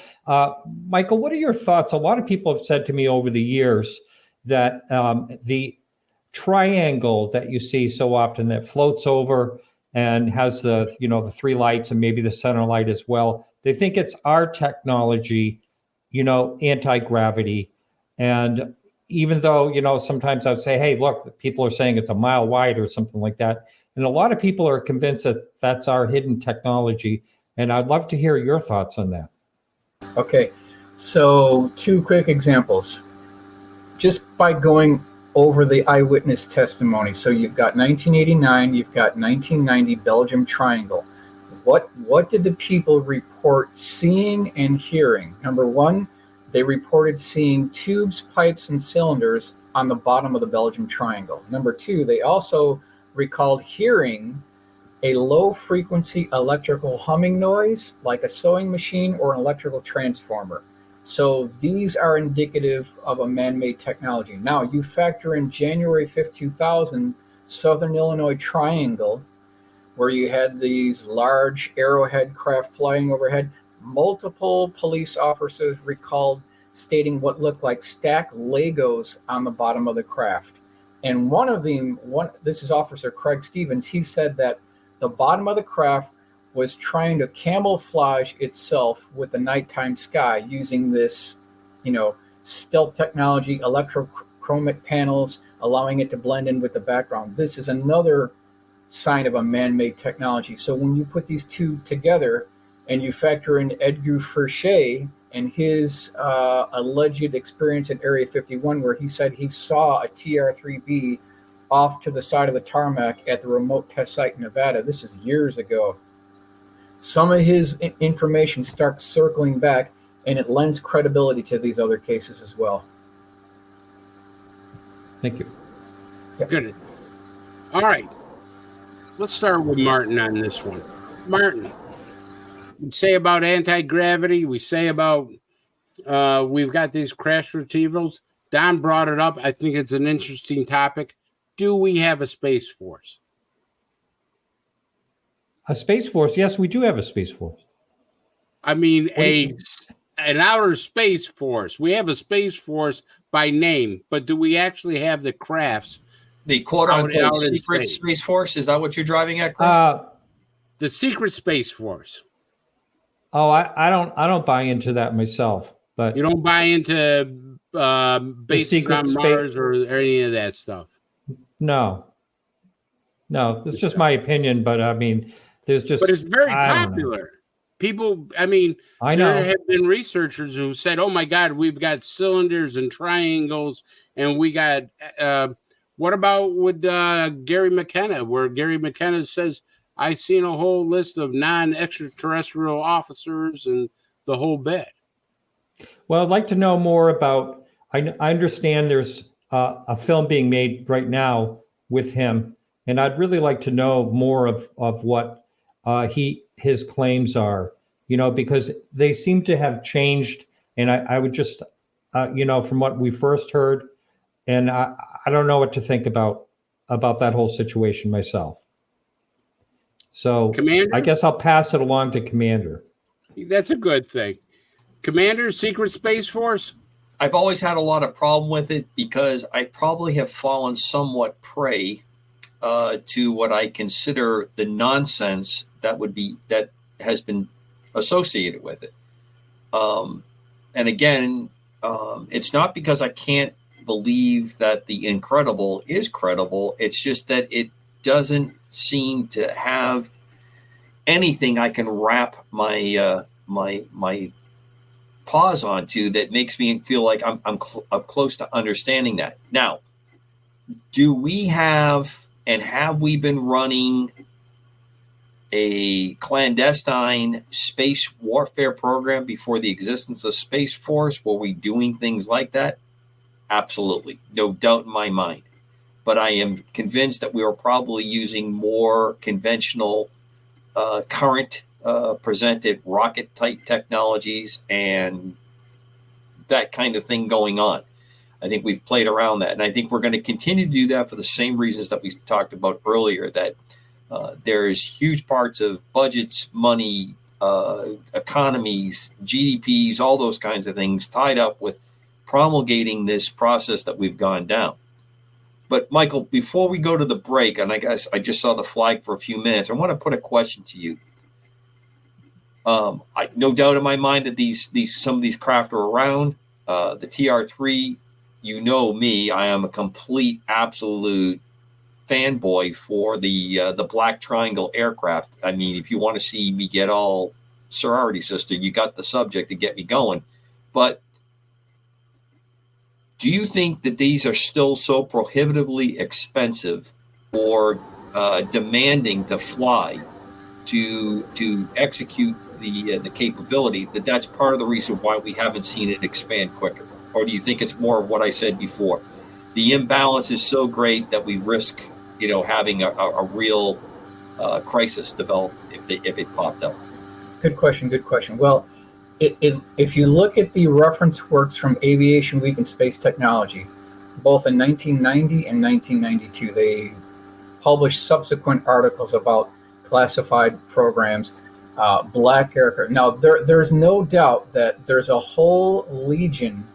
Michael, what are your thoughts? A lot of people have said to me over the years that the triangle that you see so often that floats over and has the three lights and maybe the center light as well, they think it's our technology, anti-gravity. And even though, sometimes I would say, hey, look, people are saying it's a mile wide or something like that. And a lot of people are convinced that that's our hidden technology. And I'd love to hear your thoughts on that. Okay, so two quick examples. Just by going over the eyewitness testimony. So you've got 1989, you've got 1990 Belgium Triangle. What did the people report seeing and hearing? Number one, they reported seeing tubes, pipes, and cylinders on the bottom of the Belgium Triangle. Number two, they also recalled hearing a low-frequency electrical humming noise like a sewing machine or an electrical transformer. So these are indicative of a man-made technology. Now, you factor in January 5th, 2000, Southern Illinois Triangle, where you had these large Arrowhead craft flying overhead. Multiple police officers recalled stating what looked like stacked Legos on the bottom of the craft. And one of them, this is Officer Craig Stevens, he said that the bottom of the craft was trying to camouflage itself with the nighttime sky using this, stealth technology, electrochromic panels, allowing it to blend in with the background. This is another sign of a man-made technology. So when you put these two together and you factor in Edgar Furché and his alleged experience at Area 51, where he said he saw a TR-3B off to the side of the tarmac at the remote test site in Nevada. This is years ago. Some of his information starts circling back, and it lends credibility to these other cases as well. Thank you. Yep. Good. All right. Let's start with Martin on this one. Martin, we say about anti-gravity. We say about we've got these crash retrievals. Don brought it up. I think it's an interesting topic. Do we have a space force? A space force? Yes, we do have a space force. I mean, an outer space force. We have a space force by name, but do we actually have the crafts? The quote-unquote secret space force? Is that what you're driving at, Chris? The secret space force. Oh, I don't buy into that myself. But you don't buy into bases on Mars or any of that stuff? No, it's just my opinion. But I mean, there's just. But it's very popular. People, I mean, I there know. have been researchers who said, "Oh my God, we've got cylinders and triangles, and we got." What about with Gary McKenna, where Gary McKenna says, "I seen a whole list of non-extraterrestrial officers and the whole bit." Well, I'd like to know more about. I understand there's a film being made right now with him, and I'd really like to know more of what his claims are. Because they seem to have changed, and I would just, from what we first heard, and I don't know what to think about that whole situation myself. So Commander? I guess I'll pass it along to Commander. That's a good thing. Commander, Secret Space Force? I've always had a lot of problem with it because I probably have fallen somewhat prey to what I consider the nonsense that has been associated with it. And again, it's not because I can't believe that the incredible is credible. It's just that it doesn't seem to have anything I can wrap my my pause onto that makes me feel like I'm close to understanding that. Now, do we have we been running a clandestine space warfare program before the existence of Space Force? Were we doing things like that? Absolutely. No doubt in my mind. But I am convinced that we are probably using more conventional current presented rocket type technologies and that kind of thing going on. I think we've played around that. And I think we're going to continue to do that for the same reasons that we talked about earlier, that there's huge parts of budgets, money, economies, GDPs, all those kinds of things tied up with promulgating this process that we've gone down. But Michael, before we go to the break, and I guess I just saw the flag for a few minutes, I want to put a question to you. I no doubt in my mind that some of these craft are around. The TR-3, you know me, I am a complete, absolute fanboy for the Black Triangle aircraft. I mean, if you want to see me get all sorority sister, you got the subject to get me going. But do you think that these are still so prohibitively expensive or demanding to fly to execute the capability that's part of the reason why we haven't seen it expand quicker? Or do you think it's more of what I said before? The imbalance is so great that we risk, having a real crisis develop if it popped up. Good question. Well, if you look at the reference works from Aviation Week and Space Technology, both in 1990 and 1992, they published subsequent articles about classified programs, black aircraft. Now, there's no doubt that there's a whole legion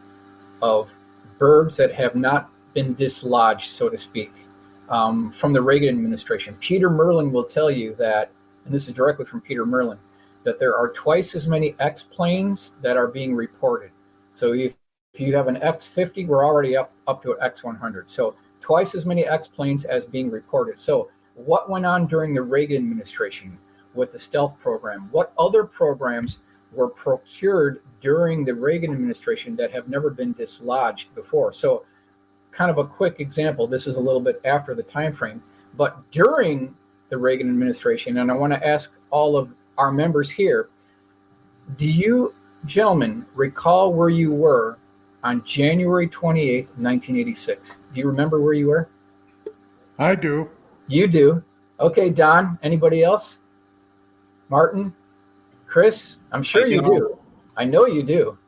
of birds that have not been dislodged, so to speak, from the Reagan administration. Peter Merlin will tell you that, and this is directly from Peter Merlin, that there are twice as many X-planes that are being reported. So if you have an X-50, we're already up to an X-100. So twice as many X-planes as being reported. So what went on during the Reagan administration with the stealth program? What other programs were procured during the Reagan administration that have never been dislodged before? So kind of a quick example, this is a little bit after the time frame, but during the Reagan administration, and I want to ask all of our members here, do you gentlemen recall where you were on January 28th, 1986? Do you remember where you were? I do. You do. Okay, Don, anybody else? Martin? Chris? I'm sure you do. I know you do.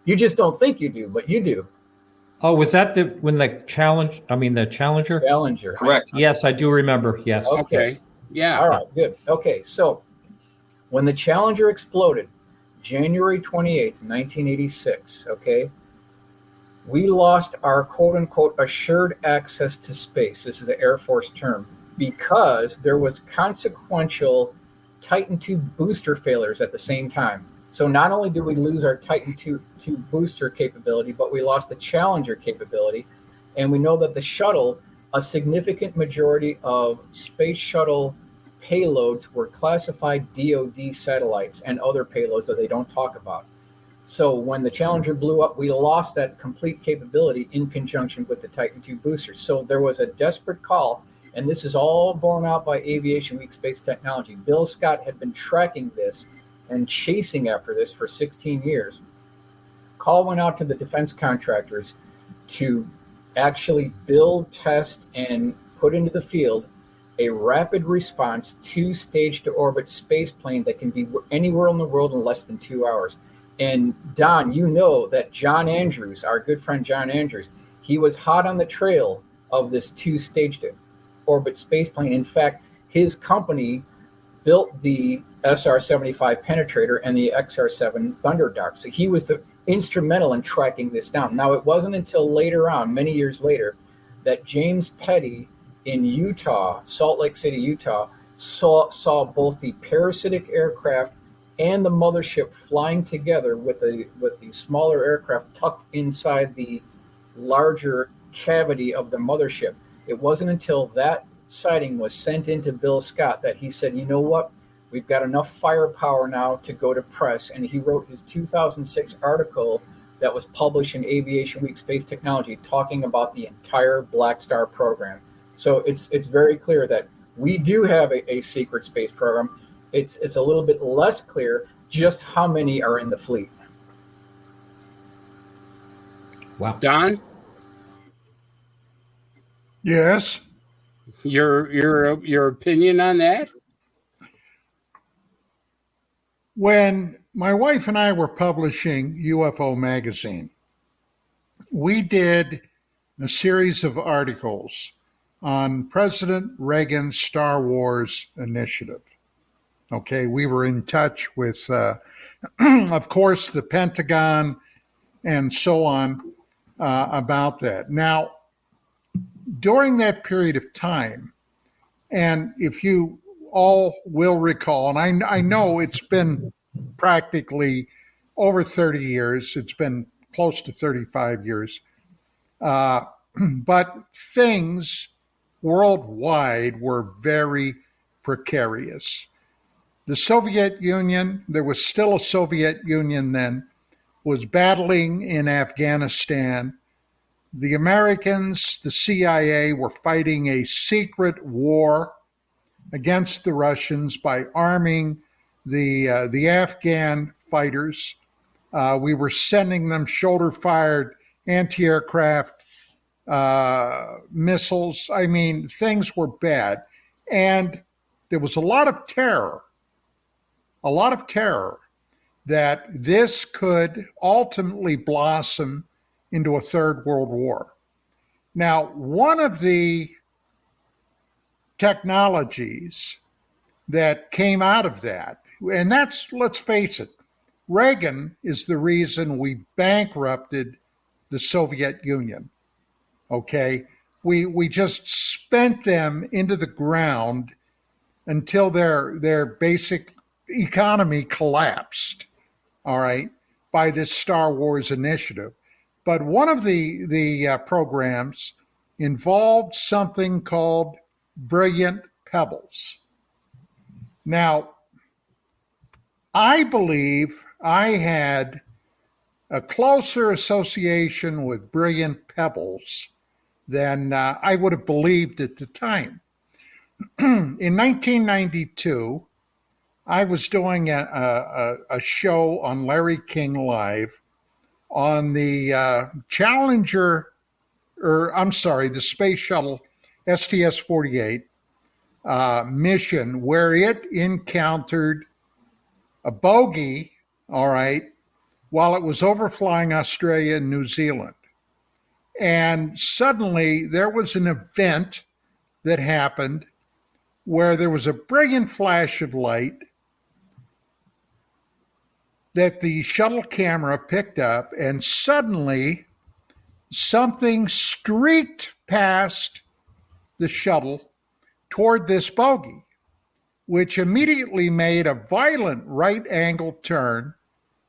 You just don't think you do, but you do. Oh, was that the Challenger? Challenger. Correct. Yes, I do remember. Yes. Okay. Yeah. All right, good. Okay, so when the Challenger exploded, January 28th, 1986, okay, we lost our quote-unquote assured access to space. This is an Air Force term, because there was consequential Titan II booster failures at the same time. So not only did we lose our Titan II booster capability, but we lost the Challenger capability. And we know that the shuttle, a significant majority of space shuttle payloads were classified DoD satellites and other payloads that they don't talk about. So when the Challenger blew up, we lost that complete capability in conjunction with the Titan II boosters. So there was a desperate call, and this is all borne out by Aviation Week Space Technology. Bill Scott had been tracking this and chasing after this for 16 years. Call went out to the defense contractors to actually build, test, and put into the field a rapid response two-stage-to-orbit space plane that can be anywhere in the world in less than 2 hours. And Don, you know that John Andrews, our good friend John Andrews, he was hot on the trail of this two-stage-to-orbit space plane. In fact, his company built the SR-75 penetrator and the XR-7 Thunderdart. So he was instrumental in tracking this down. Now, it wasn't until later on, many years later, that James Petty in Utah, Salt Lake City, Utah, saw both the parasitic aircraft and the mothership flying together with the smaller aircraft tucked inside the larger cavity of the mothership. It wasn't until that sighting was sent into Bill Scott that he said, you know what, we've got enough firepower now to go to press. And he wrote his 2006 article that was published in Aviation Week Space Technology talking about the entire Black Star program. So it's very clear that we do have a secret space program. It's a little bit less clear just how many are in the fleet. Wow. Don, Yes. your opinion on that? When my wife and I were publishing UFO magazine, we did a series of articles on President Reagan's Star Wars initiative. Okay, we were in touch with, of course, the Pentagon and so on about that. Now, during that period of time, and if you all will recall, and I know it's been practically over 30 years, it's been close to 35 years, but things worldwide were very precarious. The Soviet Union, there was still a Soviet Union then, was battling in Afghanistan. The Americans, the CIA, were fighting a secret war against the Russians by arming the Afghan fighters. We were sending them shoulder-fired anti-aircraft missiles. I mean, things were bad. And there was a lot of terror that this could ultimately blossom into a third world war. Now, one of the technologies that came out of that, and that's, let's face it, Reagan is the reason we bankrupted the Soviet Union. Okay? We just spent them into the ground until their basic economy collapsed, all right, by this Star Wars initiative. But one of the programs involved something called Brilliant Pebbles. Now, I believe I had a closer association with Brilliant Pebbles than I would have believed at the time. In 1992, I was doing a show on Larry King Live on the the Space Shuttle STS-48 mission, where it encountered a bogey, all right, while it was overflying Australia and New Zealand. And suddenly there was an event that happened where there was a brilliant flash of light that the shuttle camera picked up, and suddenly something streaked past the shuttle toward this bogey, which immediately made a violent right-angle turn,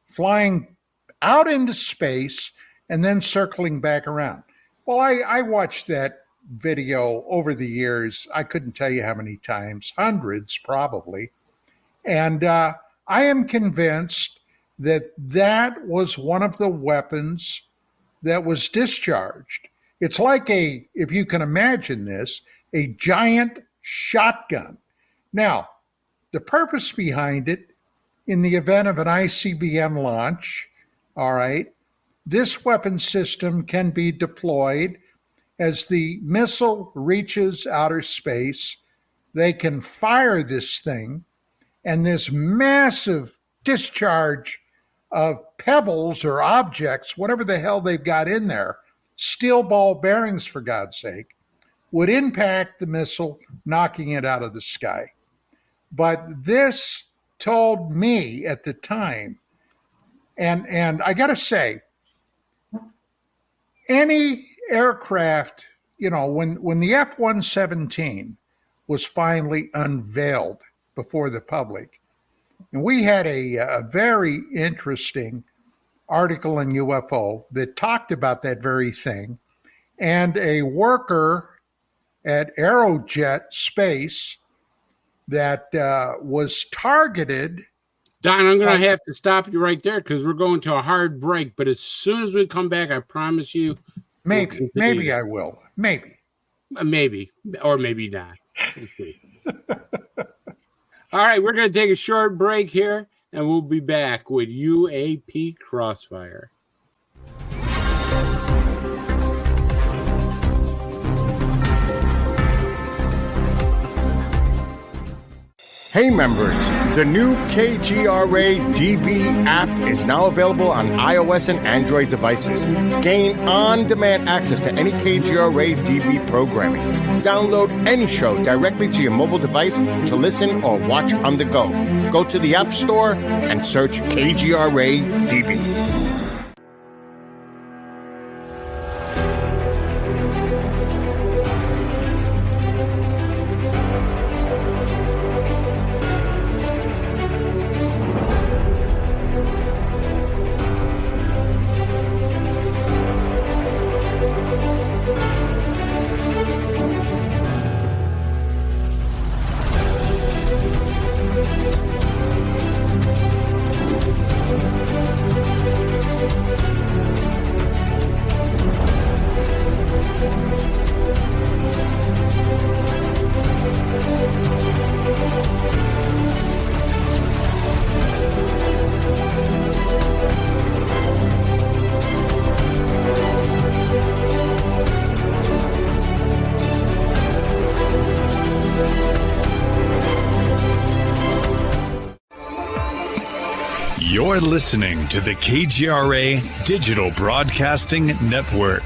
flying out into space and then circling back around. Well, I watched that video over the years. I couldn't tell you how many times, hundreds probably. And I am convinced that that was one of the weapons that was discharged. It's like if you can imagine this, a giant shotgun. Now, the purpose behind it, in the event of an ICBM launch, all right, this weapon system can be deployed as the missile reaches outer space. They can fire this thing, and this massive discharge of pebbles or objects, whatever the hell they've got in there, steel ball bearings for God's sake, would impact the missile, knocking it out of the sky. But this told me at the time, and I got to say, any aircraft, when the F-117 was finally unveiled before the public, and we had a very interesting article in UFO that talked about that very thing, and a worker at Aerojet Space that was targeted. Don, I'm going to have to stop you right there because we're going to a hard break. But as soon as we come back, I promise you. Maybe I will. Maybe, or maybe not. Let's see. All right, we're going to take a short break here, and we'll be back with UAP Crossfire. Hey members, the new KGRA DB app is now available on iOS and Android devices. Gain on-demand access to any KGRA DB programming. Download any show directly to your mobile device to listen or watch on the go. Go to the App Store and search KGRA DB. You're listening to the KGRA Digital Broadcasting Network.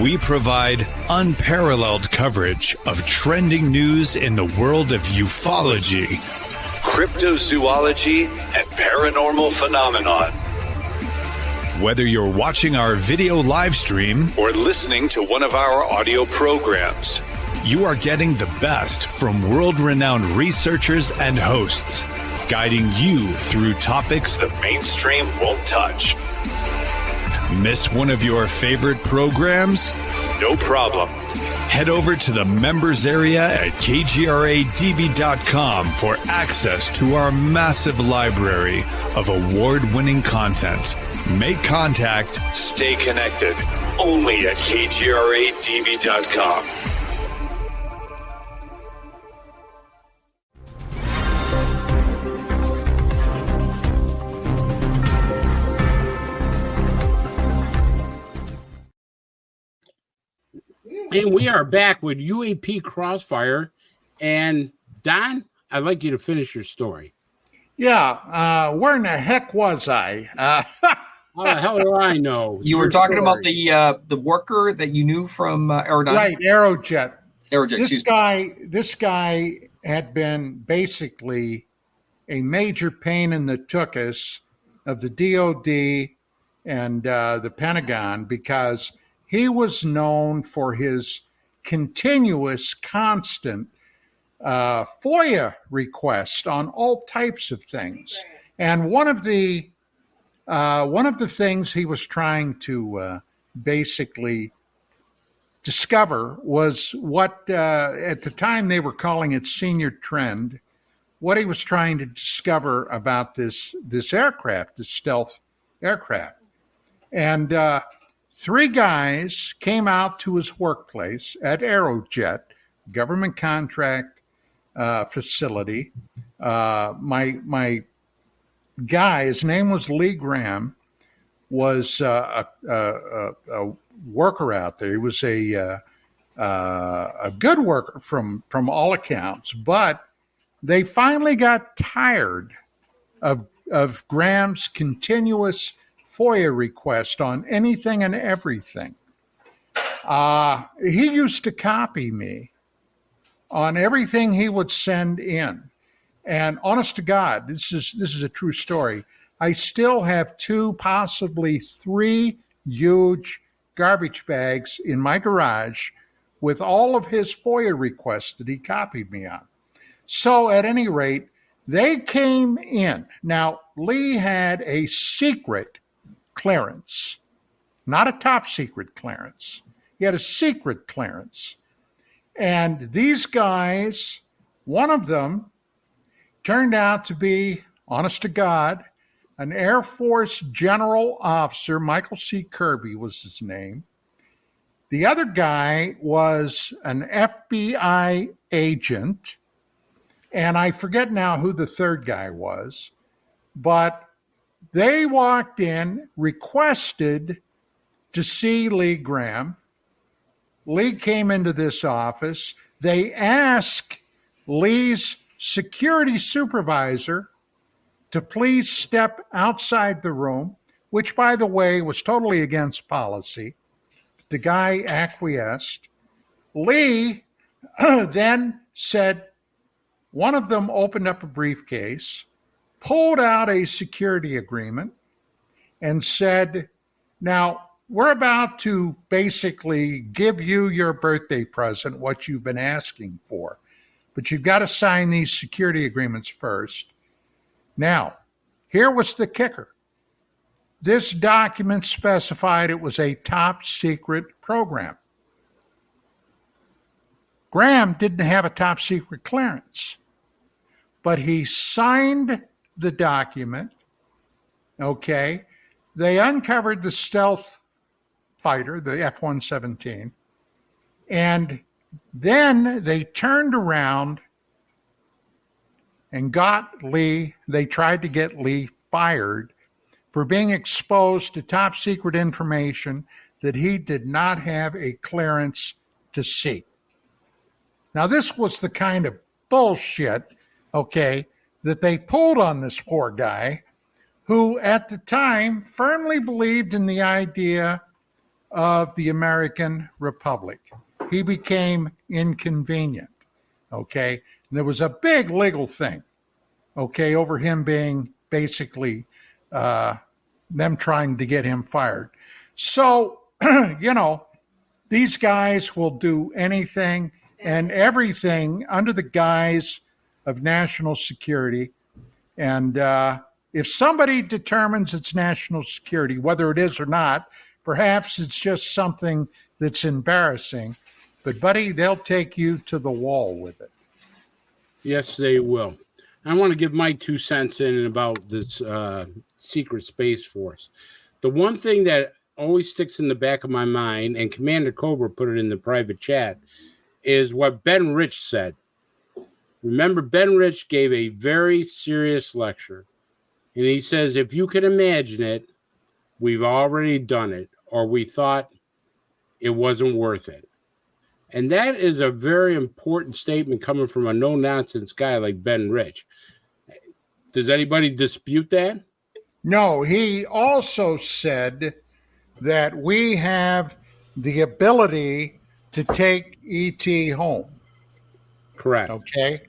We provide unparalleled coverage of trending news in the world of ufology, cryptozoology, and paranormal phenomenon. Whether you're watching our video live stream or listening to one of our audio programs, you are getting the best from world-renowned researchers and hosts, guiding you through topics the mainstream won't touch. Miss one of your favorite programs? No problem. Head over to the members area at kgradb.com for access to our massive library of award-winning content. Make contact, stay connected, only at kgradb.com. And we are back with UAP Crossfire. And Don, I'd like you to finish your story. Yeah, where in the heck was I? How the hell do I know? You were talking about the worker that you knew from Aerodyne? Right, Aerojet. Aerojet. This guy had been basically a major pain in the tuchus of the DOD and the Pentagon because he was known for his continuous, constant FOIA requests on all types of things. And one of the things he was trying to basically discover was what, at the time they were calling it senior trend, what he was trying to discover about this aircraft, this stealth aircraft. And 3 guys came out to his workplace at Aerojet, government contract facility. My guy, his name was Lee Graham, was a worker out there. He was a good worker from all accounts, but they finally got tired of Graham's continuous FOIA request on anything and everything. He used to copy me on everything he would send in. And honest to God, this is a true story. I still have 2, possibly 3 huge garbage bags in my garage with all of his FOIA requests that he copied me on. So at any rate, they came in. Now, Lee had a secret clearance, not a top secret clearance. He had a secret clearance. And these guys, one of them turned out to be, honest to God, an Air Force general officer. Michael C. Kirby was his name. The other guy was an FBI agent, and I forget now who the third guy was, but they walked in, requested to see Lee Graham. Lee came into this office. They asked Lee's security supervisor to please step outside the room, which, by the way, was totally against policy. The guy acquiesced. Lee then said, one of them opened up a briefcase, pulled out a security agreement, and said, now, we're about to basically give you your birthday present, what you've been asking for, but you've got to sign these security agreements first. Now, here was the kicker. This document specified it was a top secret program. Graham didn't have a top secret clearance, but he signed the document. Okay. They uncovered the stealth fighter, the F-117, and then they turned around and got Lee. They tried to get Lee fired for being exposed to top secret information that he did not have a clearance to see. Now, this was the kind of bullshit, okay, that they pulled on this poor guy who at the time firmly believed in the idea of the American Republic. He became inconvenient, okay? And there was a big legal thing, okay, over him being basically them trying to get him fired. So, these guys will do anything and everything under the guise of national security. And if somebody determines it's national security, whether it is or not, perhaps it's just something that's embarrassing. But, buddy, they'll take you to the wall with it. Yes, they will. I want to give my 2 cents in about this secret space force. The one thing that always sticks in the back of my mind, and Commander Cobra put it in the private chat, is what Ben Rich said. Remember, Ben Rich gave a very serious lecture. And he says, if you can imagine it, we've already done it, or we thought it wasn't worth it. And that is a very important statement coming from a no-nonsense guy like Ben Rich. Does anybody dispute that? No, he also said that we have the ability to take ET home. Correct. Okay?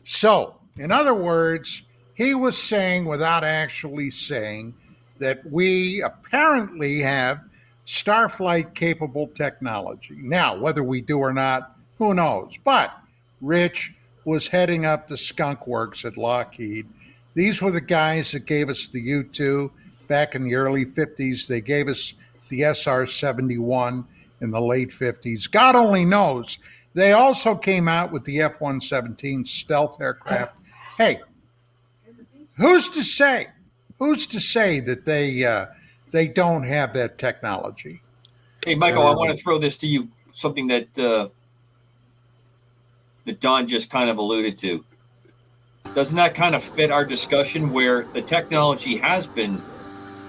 So, in other words, he was saying, without actually saying, that we apparently have Starflight-capable technology. Now, whether we do or not, who knows? But Rich was heading up the skunk works at Lockheed. These were the guys that gave us the U-2 back in the early 50s. They gave us the SR-71, in the late 50s. God only knows. They also came out with the F-117 stealth aircraft. Hey, who's to say? Who's to say that they don't have that technology? Hey, Michael, I want to throw this to you, something that that Don just kind of alluded to. Doesn't that kind of fit our discussion where the technology has been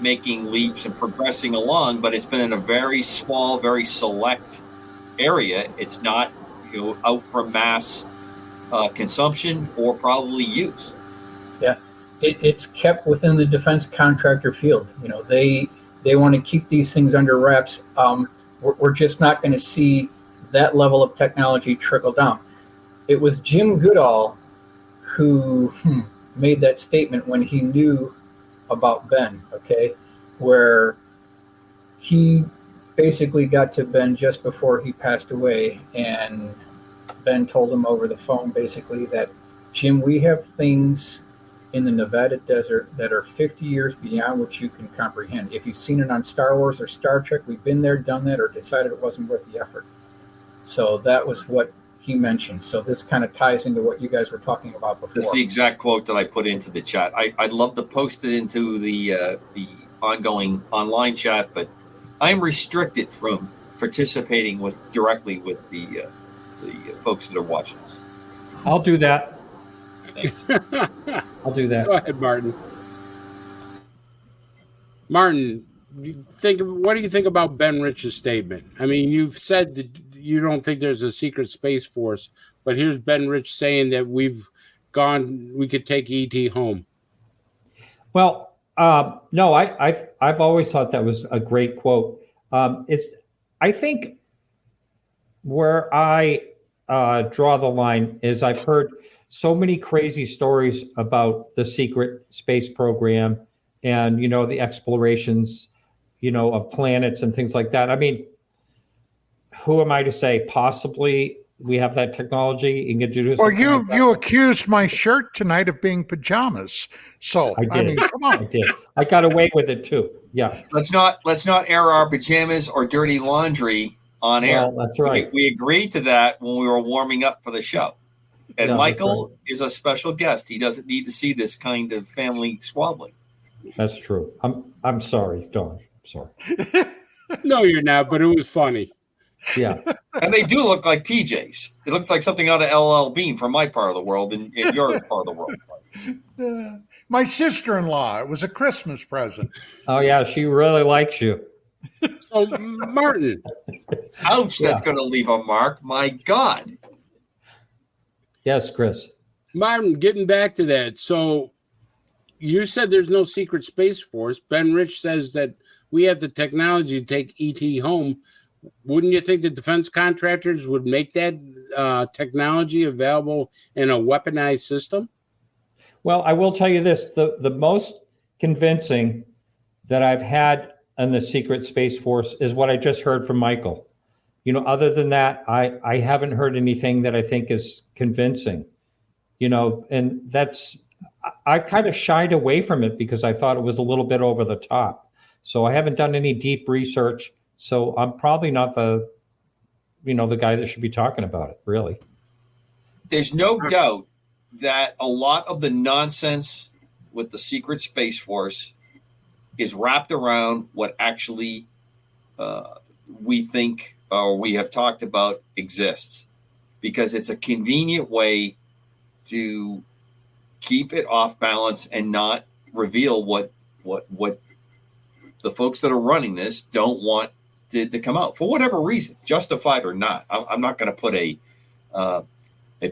making leaps and progressing along, but it's been in a very small, very select area? It's not, out for mass consumption or probably use. Yeah, it's kept within the defense contractor field. They want to keep these things under wraps. We're just not going to see that level of technology trickle down. It was Jim Goodall who made that statement when he knew about Ben, okay, where he basically got to Ben just before he passed away, and Ben told him over the phone basically that, Jim, we have things in the Nevada desert that are 50 years beyond what you can comprehend. If you've seen it on Star Wars or Star Trek, we've been there, done that, or decided it wasn't worth the effort. So that was what he mentioned. So this kind of ties into what you guys were talking about before. That's the exact quote that I put into the chat. I'd love to post it into the ongoing online chat, but I'm restricted from participating directly with the folks that are watching us. I'll do that. Thanks. I'll do that. Go ahead, Martin. Martin, what do you think about Ben Rich's statement? I mean, you've said that you don't think there's a secret space force, but here's Ben Rich saying that we could take ET home. Well, no, I've always thought that was a great quote. I think where I draw the line is I've heard so many crazy stories about the secret space program and, the explorations, of planets and things like that. I mean, who am I to say? Possibly we have that technology and can do this. Well, you accused my shirt tonight of being pajamas. So I did. I mean, come on. I did. I got away with it too. Yeah. Let's not air our pajamas or dirty laundry on air. Well, that's right. We agreed to that when we were warming up for the show. And Yeah, Michael right. is a special guest. He doesn't need to see this kind of family squabbling. That's true. I'm sorry, Dawn. Sorry. No, you're not, but it was funny. Yeah. And they do look like PJs. It looks like something out of LL Bean from my part of the world and your part of the world. My sister-in-law, it was a Christmas present. Oh yeah, she really likes you. So, Martin. Ouch, that's going to leave a mark. My God. Yes, Chris. Martin, getting back to that. So you said there's no secret space force. Ben Rich says that we have the technology to take ET home. Wouldn't you think the defense contractors would make that technology available in a weaponized system? Well, I will tell you this. The most convincing that I've had in the secret space force is what I just heard from Michael. Other than that, I haven't heard anything that I think is convincing, and I've kind of shied away from it because I thought it was a little bit over the top. So I haven't done any deep research. So I'm probably not the guy that should be talking about it, really. There's no doubt that a lot of the nonsense with the secret space force is wrapped around what actually we think or we have talked about exists, because it's a convenient way to keep it off balance and not reveal what the folks that are running this don't want to come out for whatever reason, justified or not. I'm not going to put a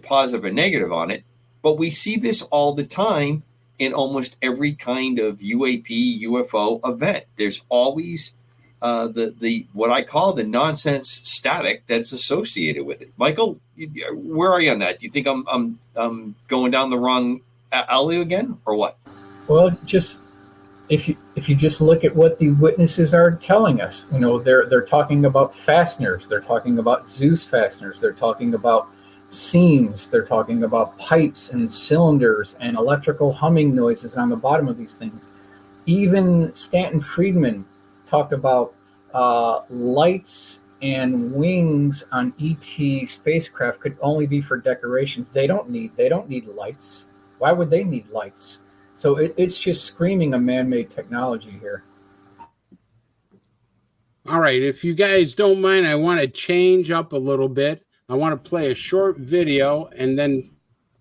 positive or negative on it, but we see this all the time in almost every kind of UAP, UFO event. There's always the what I call the nonsense static that's associated with it. Michael, where are you on that? Do you think I'm going down the wrong alley again, or what? Well, just if you just look at what the witnesses are telling us, they're talking about fasteners, they're talking about Zeus fasteners, they're talking about seams, they're talking about pipes and cylinders and electrical humming noises on the bottom of these things. Even Stanton Friedman talked about lights and wings on ET spacecraft could only be for decorations. They don't need lights. Why would they need lights? So it's just screaming a man-made technology here. All right, if you guys don't mind, I want to change up a little bit. I want to play a short video and then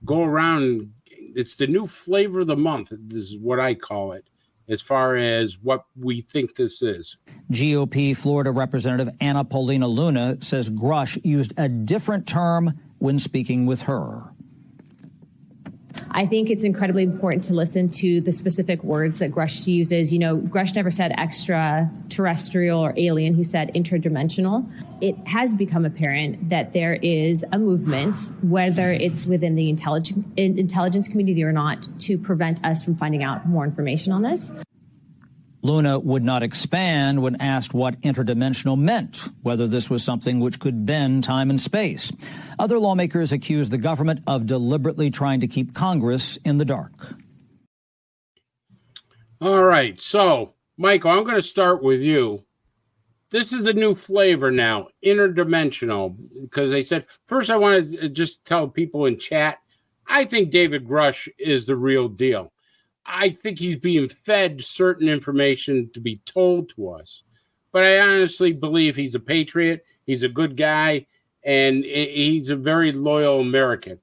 go around. It's the new flavor of the month. This is what I call it, as far as what we think this is. GOP Florida Representative Anna Paulina Luna says Grush used a different term when speaking with her. I think it's incredibly important to listen to the specific words that Grush uses. You know, Grush never said extraterrestrial or alien. He said interdimensional. It has become apparent that there is a movement, whether it's within the intelligence community or not, to prevent us from finding out more information on this. Luna would not expand when asked what interdimensional meant, whether this was something which could bend time and space. Other lawmakers accuse the government of deliberately trying to keep Congress in the dark. All right, so, Michael, I'm going to start with you. This is the new flavor now, interdimensional, because they said, first I want to just tell people in chat, I think David Grush is the real deal. I think he's being fed certain information to be told to us. But I honestly believe he's a patriot, he's a good guy, and he's a very loyal American.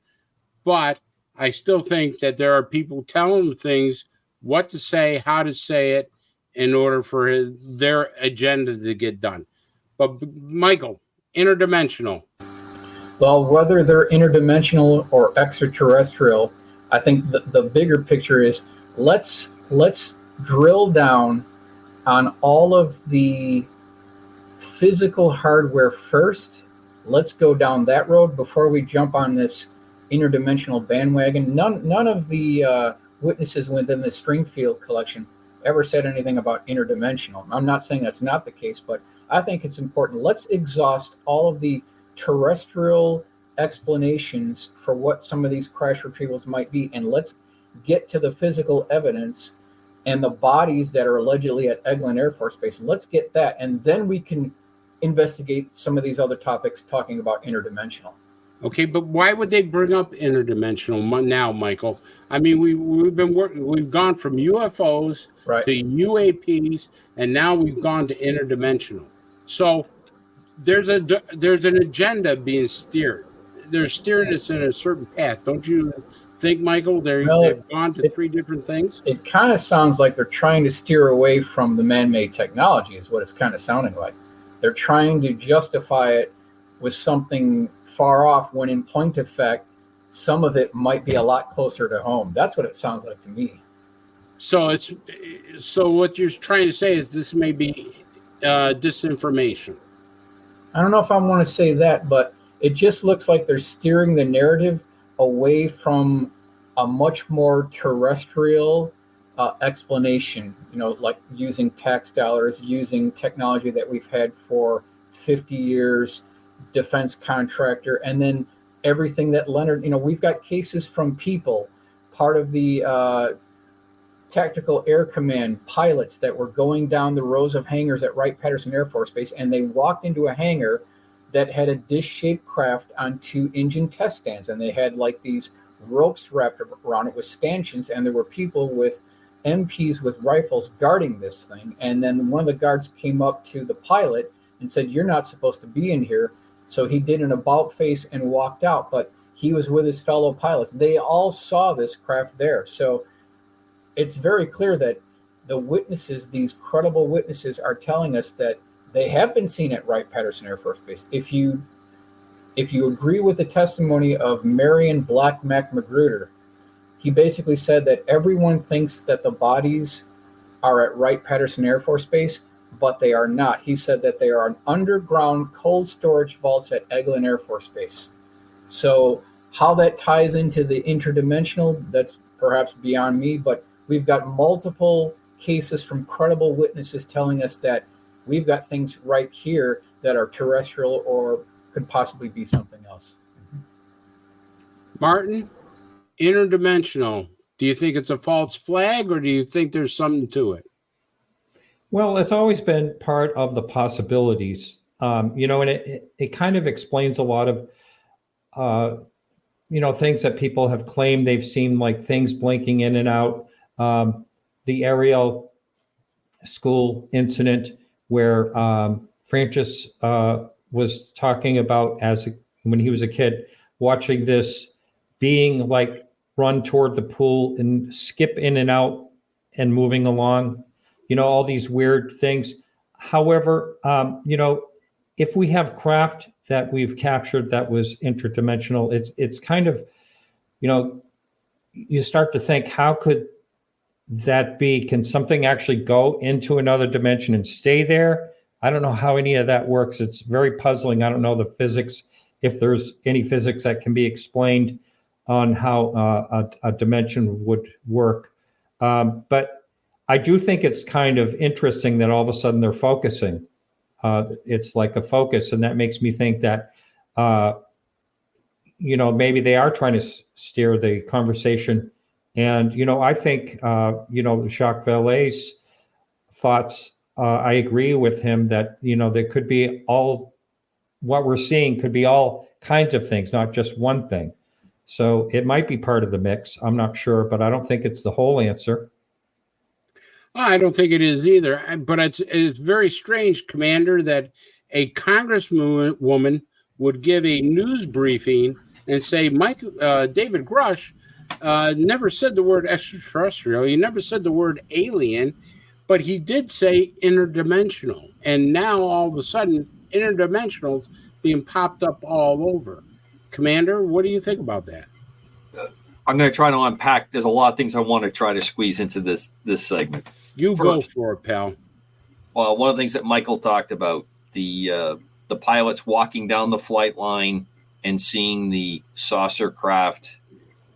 But I still think that there are people telling him things, what to say, how to say it, in order for their agenda to get done. But, Michael, interdimensional. Well, whether they're interdimensional or extraterrestrial, I think the bigger picture is let's drill down on all of the physical hardware first. Let's go down that road before we jump on this interdimensional bandwagon. None of the witnesses within the Stringfield collection ever said anything about interdimensional. I'm not saying that's not the case, but I think it's important. Let's exhaust all of the terrestrial explanations for what some of these crash retrievals might be, and let's get to the physical evidence and the bodies that are allegedly at Eglin Air Force Base. Let's get that, and then we can investigate some of these other topics talking about interdimensional. Okay, but why would they bring up interdimensional now, Michael? I mean, we've been working. We've gone from UFOs to UAPs, and now we've gone to interdimensional. So there's an agenda being steered. They're steering us in a certain path. Don't you think, Michael? They've gone to three different things. It kind of sounds like they're trying to steer away from the man-made technology. Is what it's kind of sounding like. They're trying to justify it with something far off, when in point of fact, some of it might be a lot closer to home. That's what it sounds like to me. So what you're trying to say is this may be disinformation. I don't know if I want to say that, but it just looks like they're steering the narrative away from a much more terrestrial explanation, like using tax dollars, using technology that we've had for 50 years, defense contractor, and then everything that Leonard, we've got cases from people, part of the Tactical Air Command pilots that were going down the rows of hangars at Wright-Patterson Air Force Base, and they walked into a hangar that had a dish-shaped craft on two engine test stands, and they had like these ropes wrapped around it with stanchions, and there were people with MPs with rifles guarding this thing. And then one of the guards came up to the pilot and said, "You're not supposed to be in here." So he did an about face and walked out, but he was with his fellow pilots. They all saw this craft there. So it's very clear that the witnesses, these credible witnesses, are telling us that they have been seen at Wright-Patterson Air Force Base. If you agree with the testimony of Marion Black Mac Magruder, he basically said that everyone thinks that the bodies are at Wright-Patterson Air Force Base, but they are not. He said that they are in underground cold storage vaults at Eglin Air Force Base. So how that ties into the interdimensional, that's perhaps beyond me, but we've got multiple cases from credible witnesses telling us that we've got things right here that are terrestrial or could possibly be something else. Martin, interdimensional, do you think it's a false flag, or do you think there's something to it? Well, it's always been part of the possibilities And it kind of explains a lot of, things that people have claimed they've seen, like things blinking in and out. The Ariel school incident where Francis was talking about when he was a kid, watching this being like run toward the pool and skip in and out and moving along, all these weird things. However, if we have craft that we've captured that was interdimensional, it's kind of, you start to think, how could that be? Can something actually go into another dimension and stay there? I don't know how any of that works. It's very puzzling. I don't know the physics, if there's any physics that can be explained on how a dimension would work. But I do think it's kind of interesting that all of a sudden they're focusing. It's like a focus, and that makes me think that, maybe they are trying to steer the conversation. And, I think, Jacques Vallée's thoughts, I agree with him that, there could be what we're seeing could be all kinds of things, not just one thing. So it might be part of the mix. I'm not sure, but I don't think it's the whole answer. I don't think it is either. But it's very strange, Commander, that a congresswoman would give a news briefing and say, David Grush never said the word extraterrestrial. He never said the word alien, but he did say interdimensional. And now all of a sudden, interdimensionals being popped up all over. Commander, what do you think about that? I'm going to try to unpack. There's a lot of things I want to try to squeeze into this segment. Go for it, pal. Well, one of the things that Michael talked about, the pilots walking down the flight line and seeing the saucer craft,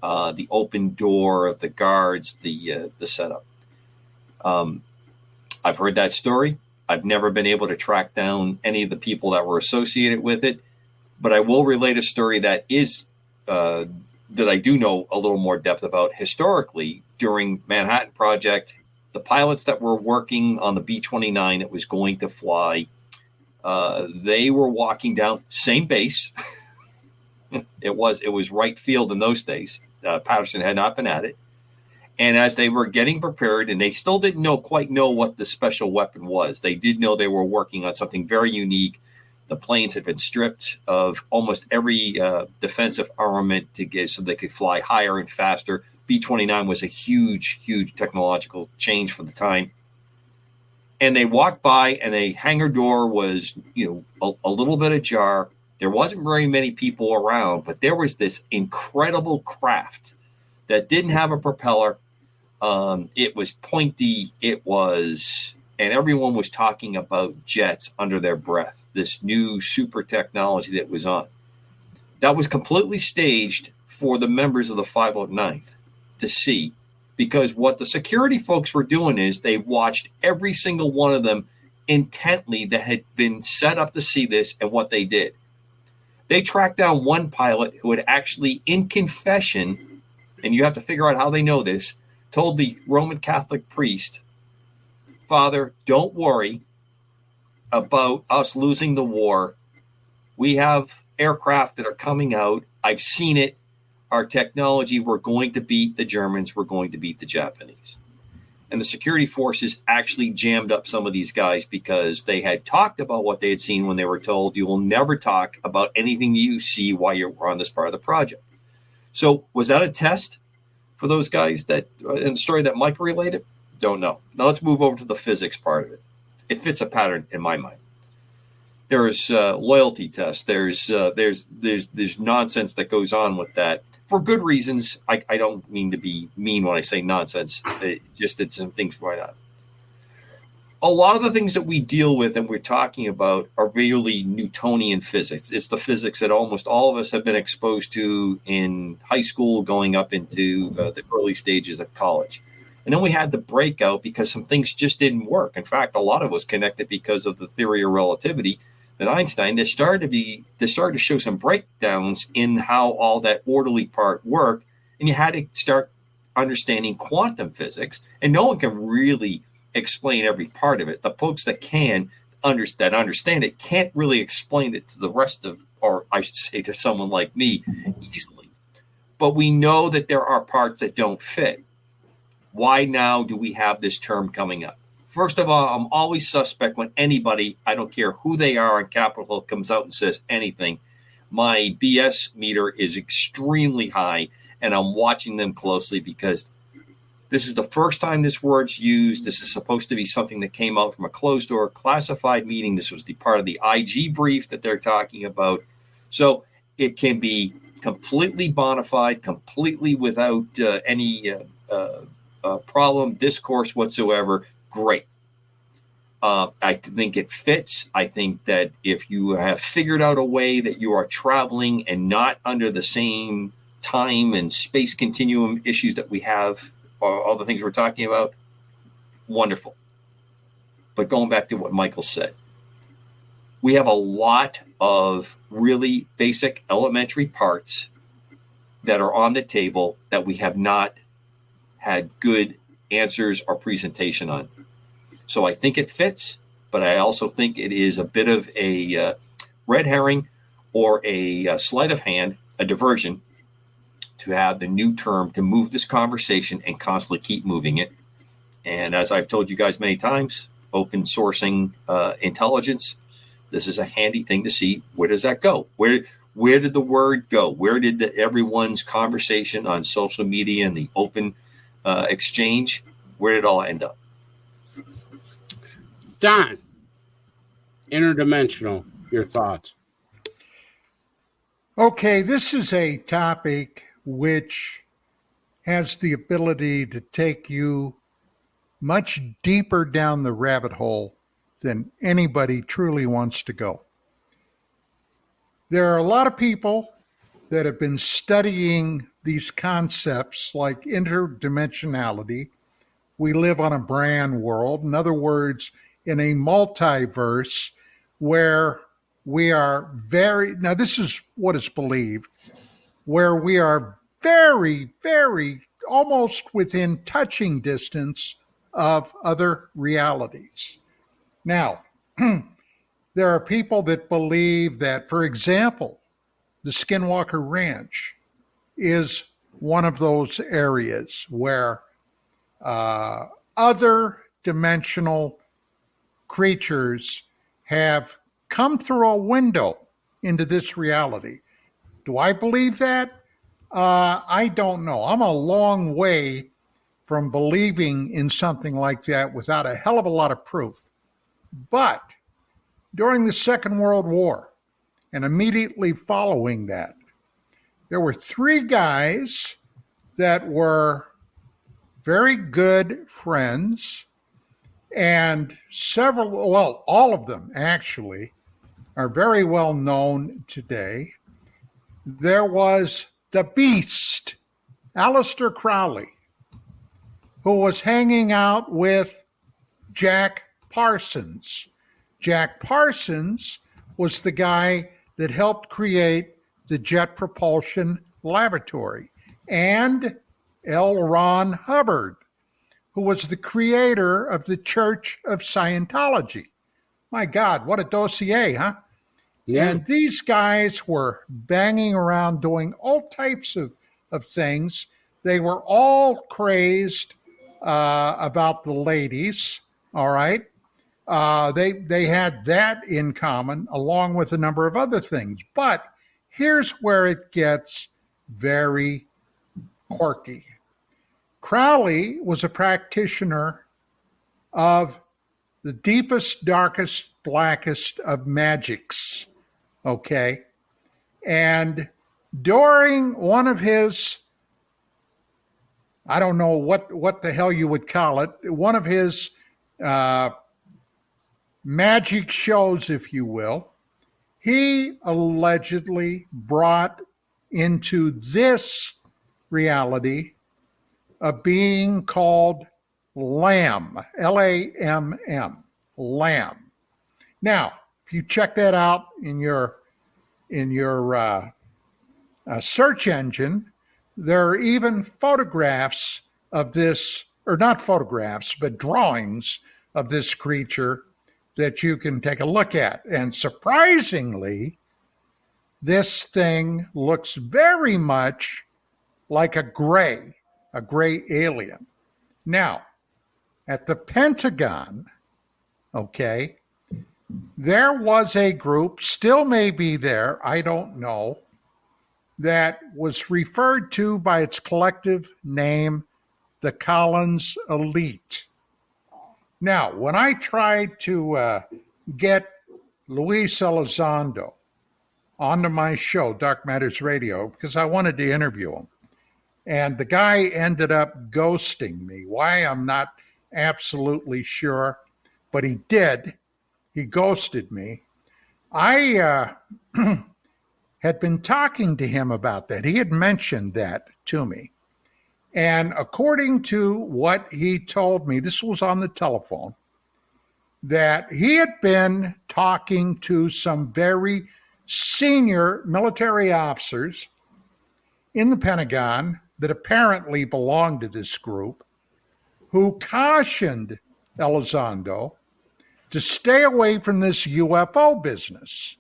the open door, the guards, the setup. I've heard that story. I've never been able to track down any of the people that were associated with it, but I will relate a story that is that I do know a little more depth about. Historically, during Manhattan Project, the pilots that were working on the B-29 that was going to fly, they were walking down same base. It was right field in those days. Patterson had not been at it. And as they were getting prepared, and they still didn't quite know what the special weapon was, they did know they were working on something very unique. The planes had been stripped of almost every defensive armament so they could fly higher and faster. B-29 was a huge, huge technological change for the time. And they walked by, and a hangar door was, a little bit ajar. There wasn't very many people around, but there was this incredible craft that didn't have a propeller. It was pointy. And everyone was talking about jets under their breath, this new super technology that was on. That was completely staged for the members of the 509th to see, because what the security folks were doing is they watched every single one of them intently that had been set up to see this, and what they did. They tracked down one pilot who had actually, in confession, and you have to figure out how they know this, told the Roman Catholic priest, "Father, don't worry about us losing the war. We have aircraft that are coming out. I've seen it. Our technology, we're going to beat the Germans. We're going to beat the Japanese." And the security forces actually jammed up some of these guys because they had talked about what they had seen when they were told, "You will never talk about anything you see while you're on this part of the project." So was that a test for those guys that in the story that Mike related? Don't know. Now let's move over to the physics part of it. It fits a pattern in my mind. There's loyalty tests. There's nonsense that goes on with that for good reasons. I don't mean to be mean when I say nonsense. Just that some things right on. A lot of the things that we deal with and we're talking about are really Newtonian physics. It's the physics that almost all of us have been exposed to in high school, going up into the early stages of college. And then we had the breakout because some things just didn't work. In fact, a lot of us connected because of the theory of relativity that Einstein, there started to show some breakdowns in how all that orderly part worked. And you had to start understanding quantum physics. And no one can really explain every part of it. The folks that can understand it can't really explain it to the rest of, or I should say to someone like me, easily. But we know that there are parts that don't fit. Why now do we have this term coming up? First of all, I'm always suspect when anybody, I don't care who they are on Capitol Hill, comes out and says anything. My BS meter is extremely high, and I'm watching them closely because this is the first time this word's used. This is supposed to be something that came out from a closed door classified meeting. This was the part of the IG brief that they're talking about. So it can be completely bona fide, completely without any problem, discourse whatsoever. Great. I think it fits. I think that if you have figured out a way that you are traveling and not under the same time and space continuum issues that we have, or all the things we're talking about, wonderful. But going back to what Michael said, we have a lot of really basic elementary parts that are on the table that we have not had good answers or presentation on. So I think it fits, but I also think it is a bit of a red herring or a sleight of hand, a diversion to have the new term to move this conversation and constantly keep moving it. And as I've told you guys many times, open sourcing intelligence, this is a handy thing to see. Where does that go? Where did the word go? Where did everyone's conversation on social media and the open exchange, where did it all end up? Don, interdimensional, your thoughts? Okay, this is a topic which has the ability to take you much deeper down the rabbit hole than anybody truly wants to go. There are a lot of people that have been studying these concepts like interdimensionality. We live on a brand world. In other words, in a multiverse where we are now this is what is believed, where we are very, very almost within touching distance of other realities. Now, there are people that believe that, for example, the Skinwalker Ranch is one of those areas where other dimensional creatures have come through a window into this reality. Do I believe that? I don't know. I'm a long way from believing in something like that without a hell of a lot of proof. But during the Second World War and immediately following that, there were three guys that were very good friends, and all of them actually are very well known today. There was the Beast, Aleister Crowley, who was hanging out with Jack Parsons. Jack Parsons was the guy that helped create the Jet Propulsion Laboratory, and L. Ron Hubbard, who was the creator of the Church of Scientology. My God, what a dossier, huh? Yeah. And these guys were banging around doing all types of things. They were all crazed about the ladies, all right? They had that in common, along with a number of other things. But here's where it gets very quirky. Crowley was a practitioner of the deepest, darkest, blackest of magics, okay? And during one of his, I don't know what the hell you would call it, one of his magic shows, if you will, he allegedly brought into this reality a being called Lamb, Lamm, Lamb. Now, if you check that out in your search engine, there are even photographs of this, or not photographs, but drawings of this creature that you can take a look at. And surprisingly, this thing looks very much like a gray alien. Now, at the Pentagon, okay, there was a group, still may be there, I don't know, that was referred to by its collective name, the Collins Elite. Now, when I tried to get Luis Elizondo onto my show, Dark Matters Radio, because I wanted to interview him, and the guy ended up ghosting me. Why, I'm not absolutely sure, but he did. He ghosted me. I had been talking to him about that. He had mentioned that to me. And according to what he told me, this was on the telephone, that he had been talking to some very senior military officers in the Pentagon that apparently belonged to this group, who cautioned Elizondo to stay away from this UFO business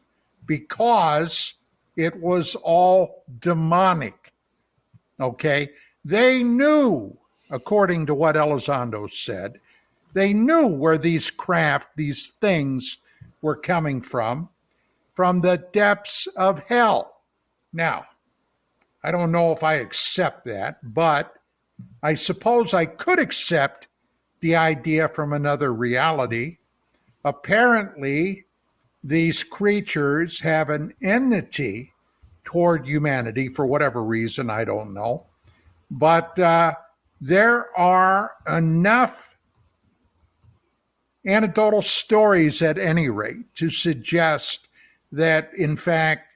because it was all demonic. Okay? They knew, according to what Elizondo said, they knew where these craft, these things were coming from the depths of hell. Now, I don't know if I accept that, but I suppose I could accept the idea from another reality. Apparently, these creatures have an enmity toward humanity for whatever reason, I don't know. But there are enough anecdotal stories at any rate to suggest that, in fact,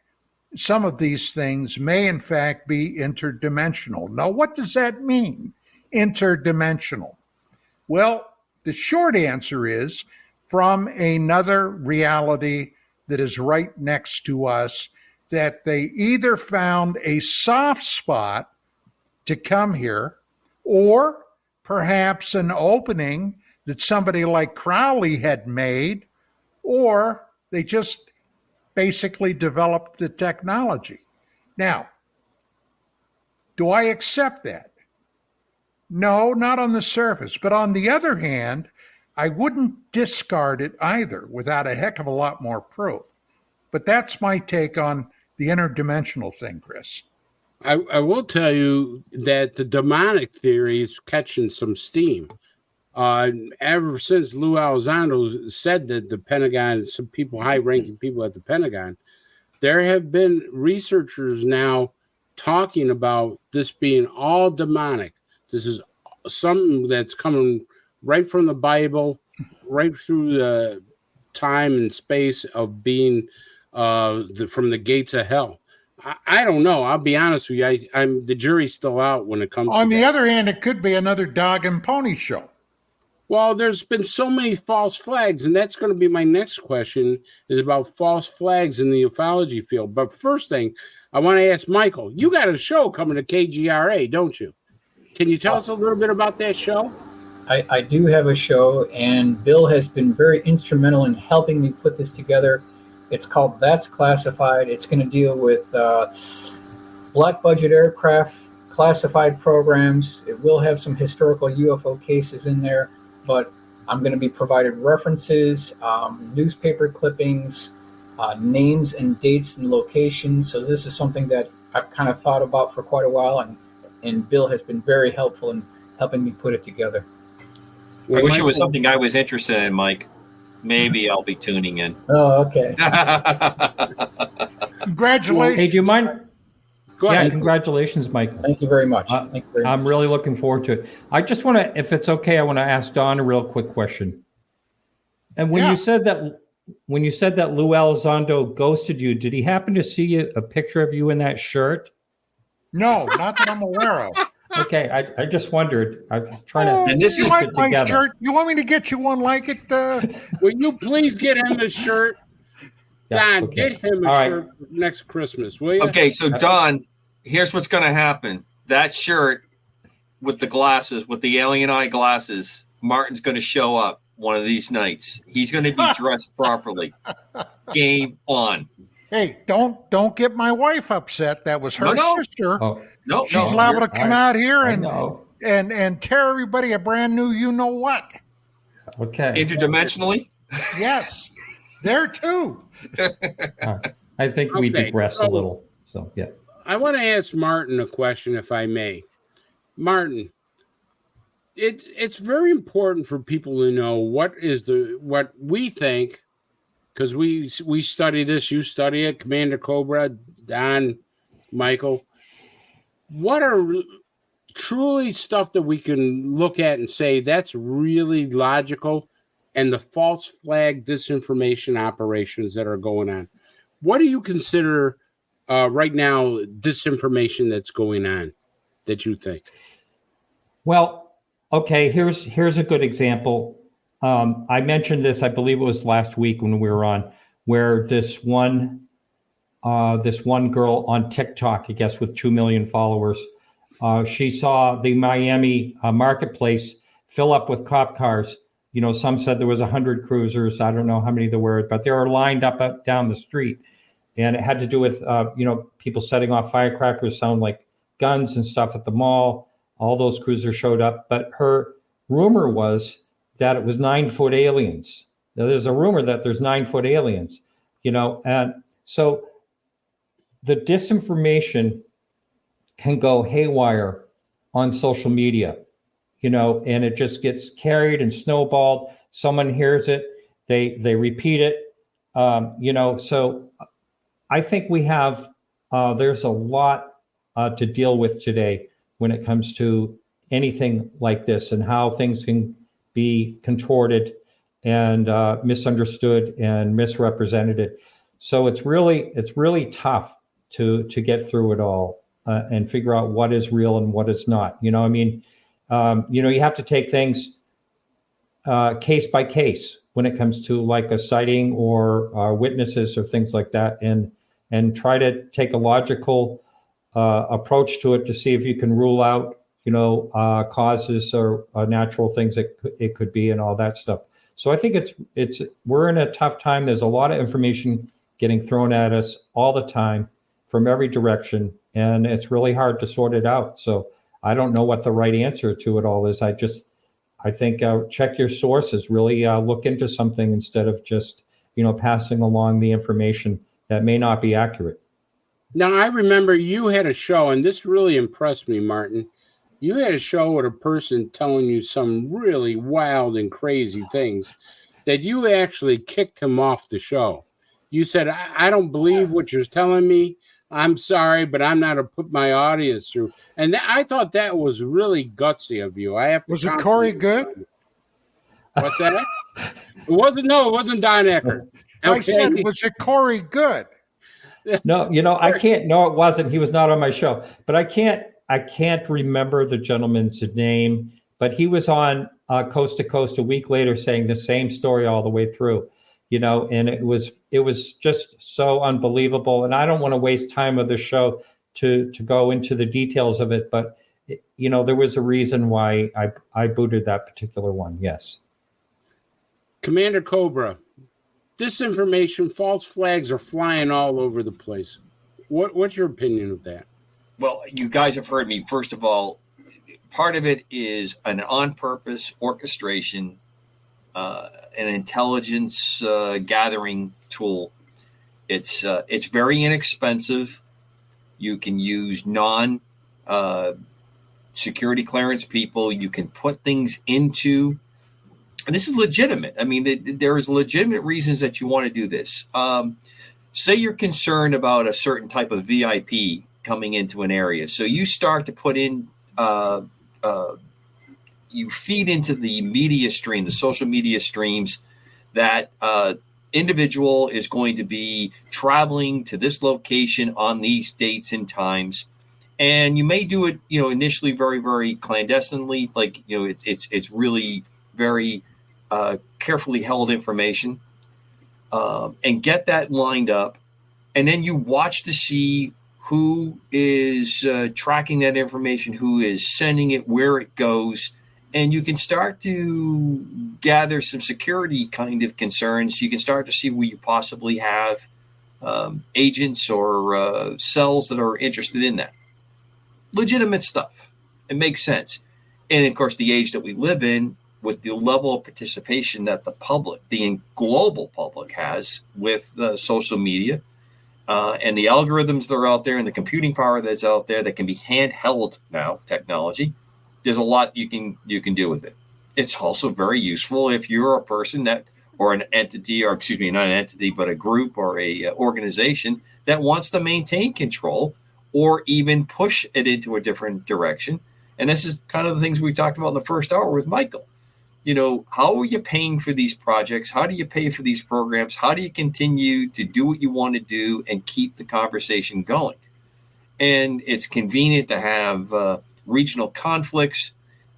some of these things may, in fact, be interdimensional. Now, what does that mean, interdimensional? Well, the short answer is from another reality that is right next to us, that they either found a soft spot to come here, or perhaps an opening that somebody like Crowley had made, or they just basically developed the technology. Now, do I accept that? No, not on the surface. But on the other hand, I wouldn't discard it either without a heck of a lot more proof. But that's my take on the interdimensional thing, Chris. I will tell you that the demonic theory is catching some steam. Ever since Lou Elizondo said that the Pentagon, some people, high-ranking people at the Pentagon, there have been researchers now talking about this being all demonic. This is something that's coming right from the Bible, right through the time and space of being from the gates of hell. I don't know. I'll be honest with you. I'm the jury's still out when it comes to On the other hand, it could be another dog and pony show. Well, there's been so many false flags, and that's going to be my next question, is about false flags in the ufology field. But first thing, I want to ask Michael, you got a show coming to KGRA, don't you? Can you tell us a little bit about that show? I do have a show, and Bill has been very instrumental in helping me put this together. It's called That's Classified. It's going to deal with black budget aircraft, classified programs. It will have some historical UFO cases in there, but I'm going to be provided references, newspaper clippings, names and dates and locations. So this is something that I've kind of thought about for quite a while, and Bill has been very helpful in helping me put it together. I wish it was something I was interested in, Mike. Maybe I'll be tuning in. Oh, okay. Congratulations. Hey, do you mind? Go ahead. Yeah, congratulations, Mike. Thank you very much. Thank you very much. I'm really looking forward to it. I just want to, if it's okay, I want to ask Don a real quick question. And when you said that Lou Elizondo ghosted you, did he happen to see a picture of you in that shirt? No, not that I'm aware of. Okay, I just wondered. I'm trying to. And this You is like my together. shirt? You want me to get you one like it? Will you please get him a shirt? Yeah, Don, okay. get him a All right. shirt next Christmas, will you? okay. So Don, here's what's going to happen. That shirt with the glasses, with the alien eye glasses, Martin's going to show up one of these nights. He's going to be dressed properly. Game on. Hey, don't get my wife upset. That was her sister. Oh, She's liable to come out here know. and tear everybody a brand new you know what. Okay. Interdimensionally? Yes. There too. I think we digress a little. So, yeah. I want to ask Martin a question, if I may. Martin, it's very important for people to know what we think, because we study this, you study it, Commander Cobra, Don, Michael. What are truly stuff that we can look at and say that's really logical, and the false flag disinformation operations that are going on? What do you consider right now disinformation that's going on that you think? Well, okay, here's a good example. I mentioned this, I believe it was last week when we were on, where this one girl on TikTok, I guess with 2 million followers, she saw the Miami marketplace fill up with cop cars. You know, some said there was 100 cruisers. I don't know how many there were, but they were lined up down the street. And it had to do with, people setting off firecrackers, sound like guns and stuff at the mall. All those cruisers showed up. But her rumor was that it was 9-foot aliens. Now, there's a rumor that there's 9-foot aliens, and so the disinformation can go haywire on social media, and it just gets carried and snowballed. Someone hears it, they repeat it, so I think we have, there's a lot to deal with today when it comes to anything like this and how things can be contorted and misunderstood and misrepresented. So it's really tough to get through it all and figure out what is real and what is not. You have to take things case by case when it comes to like a sighting or witnesses or things like that, and try to take a logical approach to it to see if you can rule out, causes or natural things that it could be and all that stuff. So I think we're in a tough time. There's a lot of information getting thrown at us all the time from every direction, and it's really hard to sort it out. So I don't know what the right answer to it all is. I think check your sources, really look into something instead of just, passing along the information that may not be accurate. Now, I remember you had a show, and this really impressed me, Martin. You had a show with a person telling you some really wild and crazy things that you actually kicked him off the show. You said, I don't believe what you're telling me. I'm sorry, but I'm not to put my audience through. And I thought that was really gutsy of you. Was it Corey Good? What's that? It wasn't Don Eckert. I said, was it Corey Good? No, I can't. No, it wasn't. He was not on my show. But I can't remember the gentleman's name. But he was on Coast to Coast a week later saying the same story all the way through. And it was just so unbelievable. And I don't want to waste time of the show to go into the details of it. But there was a reason why I booted that particular one. Yes. Commander Cobra. Disinformation, false flags are flying all over the place. What's your opinion of that? Well, you guys have heard me. First of all, part of it is an on-purpose orchestration, an intelligence gathering tool. It's very inexpensive. You can use non-security clearance people. You can put things into. And this is legitimate. I mean, there is legitimate reasons that you want to do this. Say you're concerned about a certain type of VIP coming into an area. So you start to put in, you feed into the media stream, the social media streams, that individual is going to be traveling to this location on these dates and times. And you may do it, initially very, very clandestinely, like, it's really very carefully held information, and get that lined up. And then you watch to see who is tracking that information, who is sending it, where it goes. And you can start to gather some security kind of concerns. You can start to see where you possibly have agents or cells that are interested in that. Legitimate stuff. It makes sense. And of course, the age that we live in, with the level of participation that the public, the global public, has with social media and the algorithms that are out there and the computing power that's out there that can be handheld now, technology, there's a lot you can do with it. It's also very useful if you're a person that, or an entity, or excuse me, not an entity, but a group or a organization that wants to maintain control or even push it into a different direction. And this is kind of the things we talked about in the first hour with Michael. You know, how are you paying for these projects? How do you pay for these programs? How do you continue to do what you want to do and keep the conversation going? And it's convenient to have regional conflicts.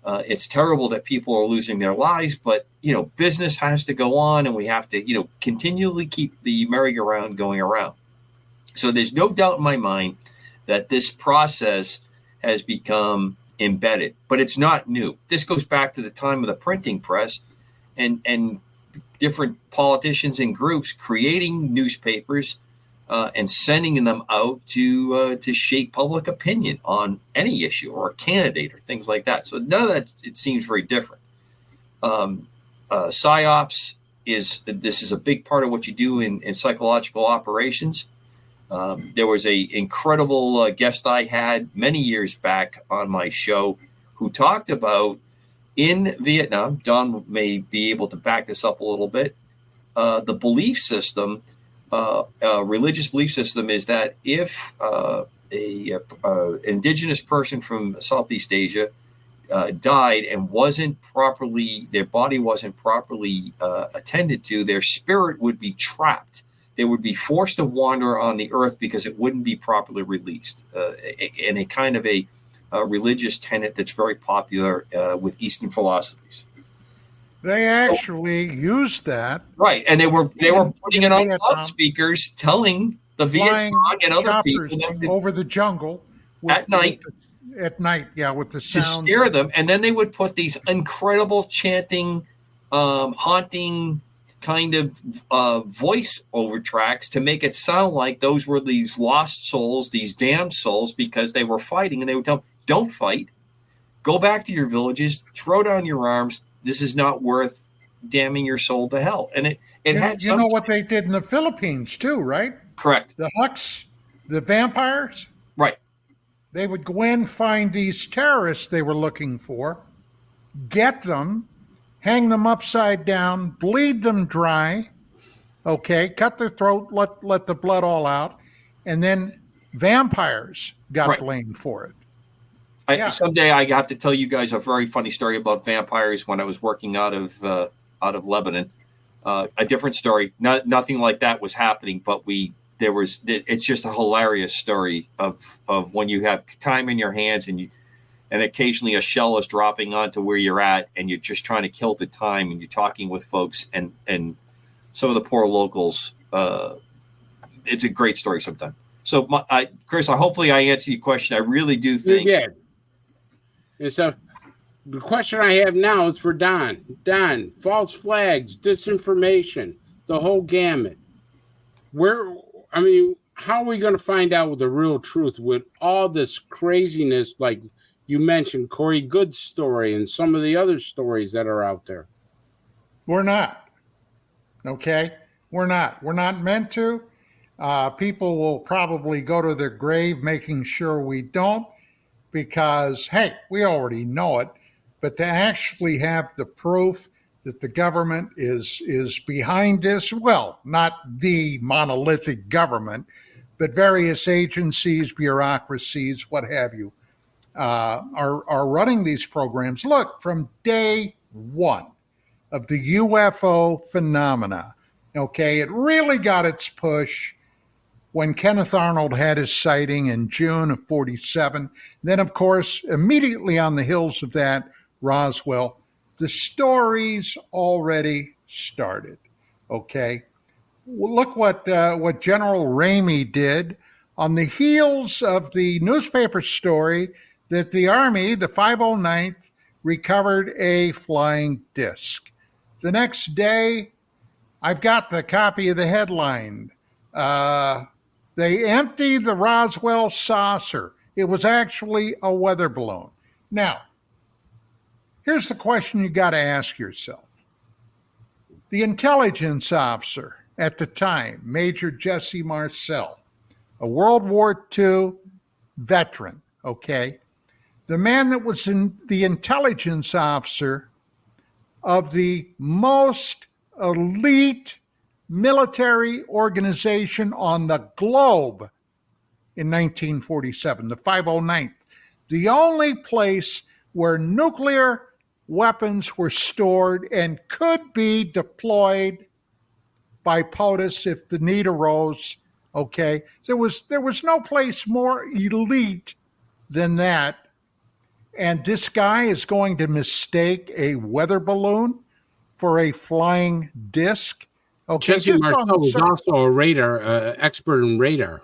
It's terrible that people are losing their lives, but, you know, business has to go on, and we have to, you know, continually keep the merry-go-round going around. So there's no doubt in my mind that this process has become embedded, but it's not new. This goes back to the time of the printing press and different politicians and groups creating newspapers and sending them out to shape public opinion on any issue or a candidate or things like that. So none of that, it seems very different. PsyOps this is a big part of what you do in psychological operations. There was a incredible guest I had many years back on my show who talked about in Vietnam. Don may be able to back this up a little bit. The belief system, religious belief system, is that if a indigenous person from Southeast Asia died and their body wasn't properly attended to, their spirit would be trapped. They would be forced to wander on the earth because it wouldn't be properly released. And a kind of a religious tenet that's very popular with Eastern philosophies. They actually used that, right? And they were putting it on loudspeakers, telling the Viet Cong and other people over the jungle at night. At night, yeah, with the sound to scare them, and then they would put these incredible chanting, haunting kind of voice over tracks to make it sound like those were these lost souls, these damned souls, because they were fighting. And they would tell them, don't fight, go back to your villages, throw down your arms. This is not worth damning your soul to hell. And it had you know what they did in the Philippines too, right? Correct. The Hucks, the vampires, right? They would go in, find these terrorists they were looking for, get them, hang them upside down, bleed them dry, okay, cut their throat, let the blood all out, and then vampires got blamed for it. Someday I have to tell you guys a very funny story about vampires when I was working out of Lebanon. A different story. Nothing like that was happening, but it's just a hilarious story of when you have time in your hands and occasionally a shell is dropping onto where you're at and you're just trying to kill the time and you're talking with folks and some of the poor locals. It's a great story sometimes. So, Chris, hopefully I answered your question. I really do think. You did. And so the question I have now is for Don. Don, false flags, disinformation, the whole gamut. How are we going to find out the real truth with all this craziness, like you mentioned, Corey Good's story and some of the other stories that are out there? We're not. Okay? We're not. We're not meant to. People will probably go to their grave making sure we don't because, hey, we already know it. But to actually have the proof that the government is behind this, well, not the monolithic government, but various agencies, bureaucracies, what have you, are running these programs. Look, from day one of the UFO phenomena, okay, it really got its push when Kenneth Arnold had his sighting in June of 1947. Then, of course, immediately on the heels of that, Roswell. The stories already started, okay? Well, look what General Ramey did on the heels of the newspaper story that the Army, the 509th recovered a flying disc. The next day, I've got the copy of the headline. They emptied the Roswell saucer. It was actually a weather balloon. Now, here's the question you got to ask yourself. The intelligence officer at the time, Major Jesse Marcel, a World War II veteran, okay? The man that was the intelligence officer of the most elite military organization on the globe in 1947, the 509th, the only place where nuclear weapons were stored and could be deployed by POTUS if the need arose. Okay, there was no place more elite than that, and this guy is going to mistake a weather balloon for a flying disc. Okay, Jesse Marcel was also a radar expert in radar,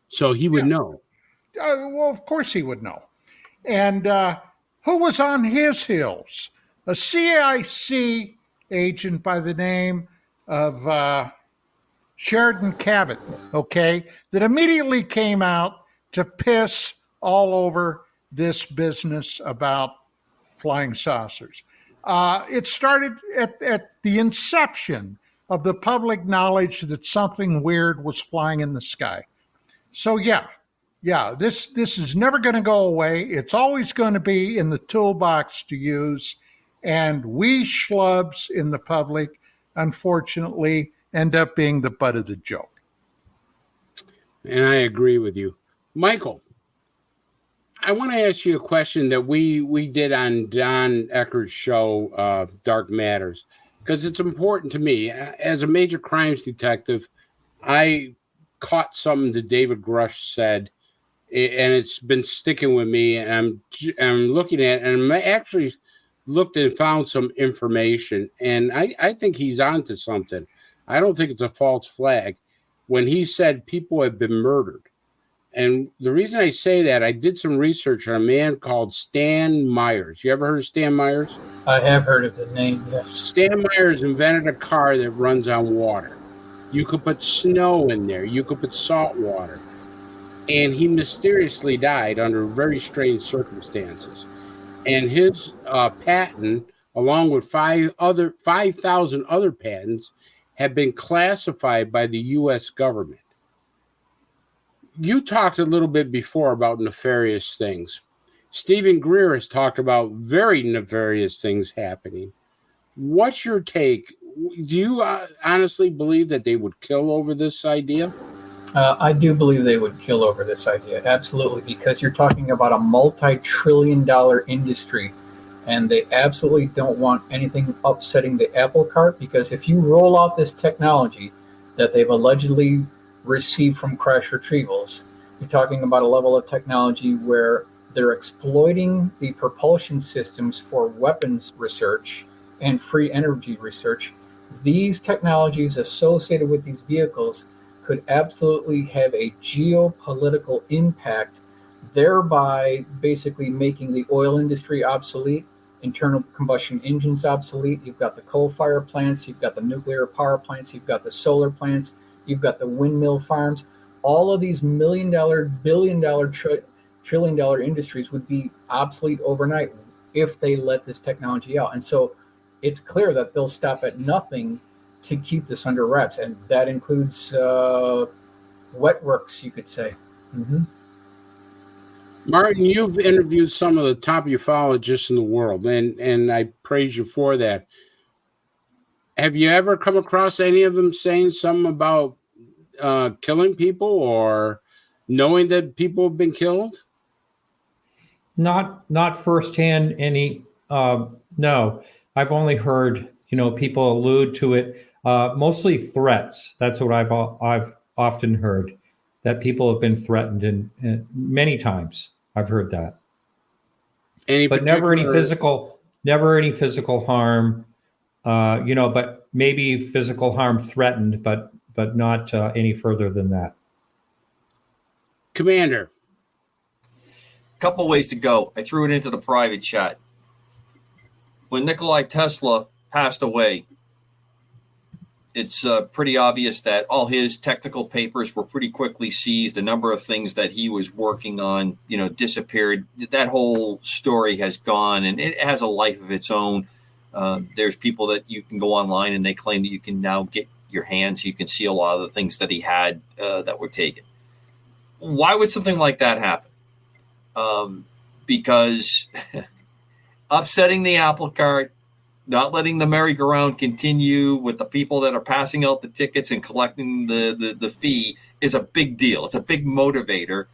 so he would know. Well, of course he would know. And who was on his heels? A CIC agent by the name of Sheridan Cabot, okay, that immediately came out to piss all over this business about flying saucers. It started at the inception of the public knowledge that something weird was flying in the sky. So yeah, this is never going to go away. It's always going to be in the toolbox to use. And we schlubs in the public, unfortunately, end up being the butt of the joke. And I agree with you. Michael, I want to ask you a question that we did on Don Eckert's show, Dark Matters, because it's important to me. As a major crimes detective, I caught something that David Grush said, and it's been sticking with me, and I'm looking at it, and I actually looked and found some information, and I think he's onto something. I don't think it's a false flag when he said people have been murdered. And the reason I say that, I did some research on a man called Stan Myers. You ever heard of Stan Myers? I have heard of the name, yes. Stan Myers invented a car that runs on water. You could put snow in there. You could put salt water. And he mysteriously died under very strange circumstances. And his patent, along with 5,000 other patents, have been classified by the U.S. government. You talked a little bit before about nefarious things. Stephen Greer has talked about very nefarious things happening. What's your take? Do you honestly believe that they would kill over this idea? I do believe they would kill over this idea, absolutely, because you're talking about a multi-trillion-dollar industry, and they absolutely don't want anything upsetting the apple cart, because if you roll out this technology that they've allegedly received from crash retrievals, you're talking about a level of technology where they're exploiting the propulsion systems for weapons research and free energy research. These technologies associated with these vehicles could absolutely have a geopolitical impact, thereby basically making the oil industry obsolete, internal combustion engines obsolete. You've got the coal-fired plants, you've got the nuclear power plants, you've got the solar plants, you've got the windmill farms. All of these million-dollar, billion-dollar, trillion-dollar industries would be obsolete overnight if they let this technology out. And so it's clear that they'll stop at nothing to keep this under wraps. And that includes wet works, you could say. Mm-hmm. Martin, you've interviewed some of the top ufologists in the world, and I praise you for that. Have you ever come across any of them saying something about killing people or knowing that people have been killed? Not firsthand any. No, I've only heard people allude to it. Mostly threats. That's what I've often heard, that people have been threatened, and many times I've heard that. But never any physical harm. But maybe physical harm threatened, but not any further than that. Commander. Couple ways to go. I threw it into the private chat. when Nikolai Tesla passed away, it's pretty obvious that all his technical papers were pretty quickly seized. A number of things that he was working on, disappeared. That whole story has gone, and it has a life of its own. There's people that you can go online and they claim that you can now get your hands. You can see a lot of the things that he had that were taken. Why would something like that happen? Because upsetting the apple cart, not letting the merry-go-round continue with the people that are passing out the tickets and collecting the fee is a big deal. It's a big motivator.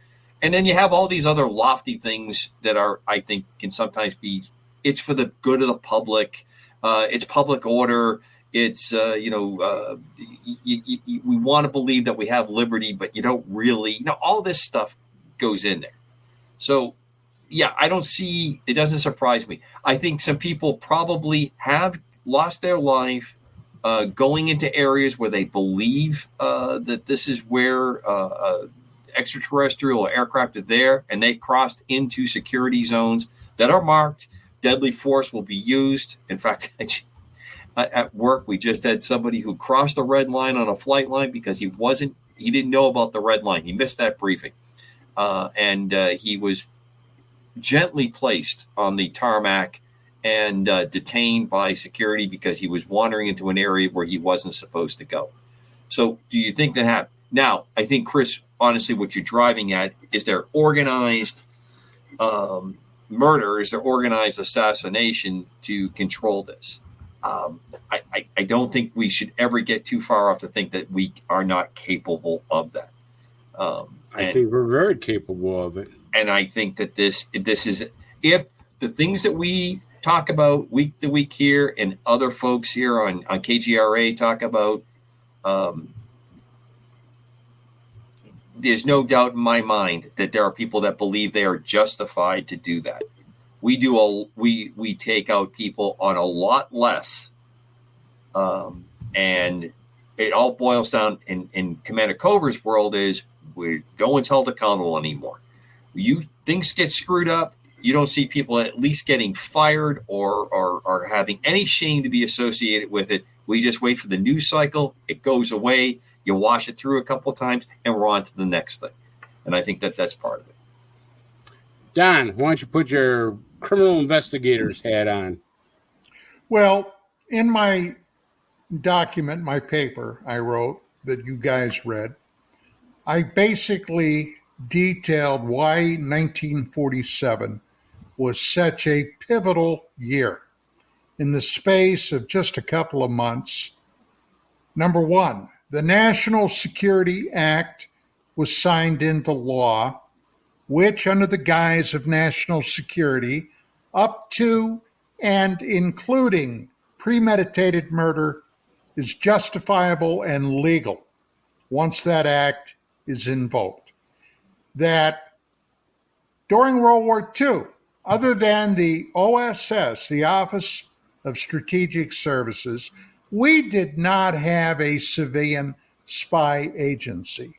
And then you have all these other lofty things that I think can sometimes be, it's for the good of the public. It's public order. It's, we want to believe that we have liberty, but you don't really, all this stuff goes in there. So, yeah, it doesn't surprise me. I think some people probably have lost their life going into areas where they believe that this is where extraterrestrial aircraft are there, and they crossed into security zones that are marked. Deadly force will be used. In fact, at work, we just had somebody who crossed the red line on a flight line because he didn't know about the red line. He missed that briefing. And he was gently placed on the tarmac and detained by security because he was wandering into an area where he wasn't supposed to go. So do you think that happened? Now, I think, Chris, honestly, what you're driving at is their organized murder, is their organized assassination to control this. I don't think we should ever get too far off to think that we are not capable of that. I think we're very capable of it. And I think that this is, if the things that we talk about week to week here and other folks here on KGRA talk about, there's no doubt in my mind that there are people that believe they are justified to do that. We take out people on a lot less. And it all boils down in Commander Cobra's world is no one's held accountable anymore. Things get screwed up. You don't see people at least getting fired or having any shame to be associated with it. We just wait for the news cycle. It goes away. You wash it through a couple of times, and we're on to the next thing. And I think that that's part of it. Don, why don't you put your criminal investigator's hat on? Well, in my document, my paper I wrote that you guys read, I basically detailed why 1947 was such a pivotal year. In the space of just a couple of months, number one, the National Security Act was signed into law, which, under the guise of national security, up to and including premeditated murder, is justifiable and legal once that act is invoked. That during World War II, other than the OSS, the Office of Strategic Services, we did not have a civilian spy agency.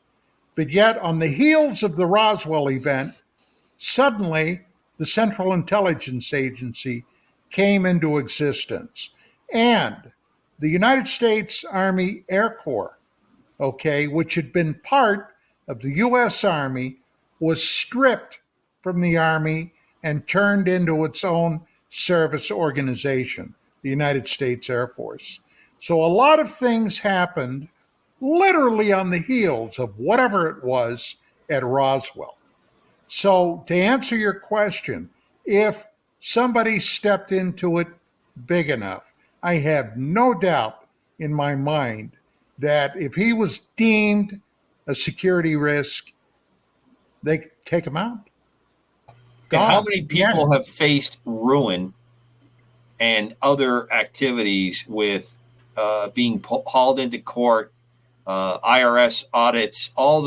But yet, on the heels of the Roswell event, suddenly the Central Intelligence Agency came into existence. And the United States Army Air Corps, which had been part of the U.S. Army, was stripped from the Army and turned into its own service organization, the United States Air Force. So a lot of things happened literally on the heels of whatever it was at Roswell. So to answer your question, if somebody stepped into it big enough, I have no doubt in my mind that if he was deemed a security risk, they take him out. How many people have faced ruin and other activities with being hauled into court, IRS audits, all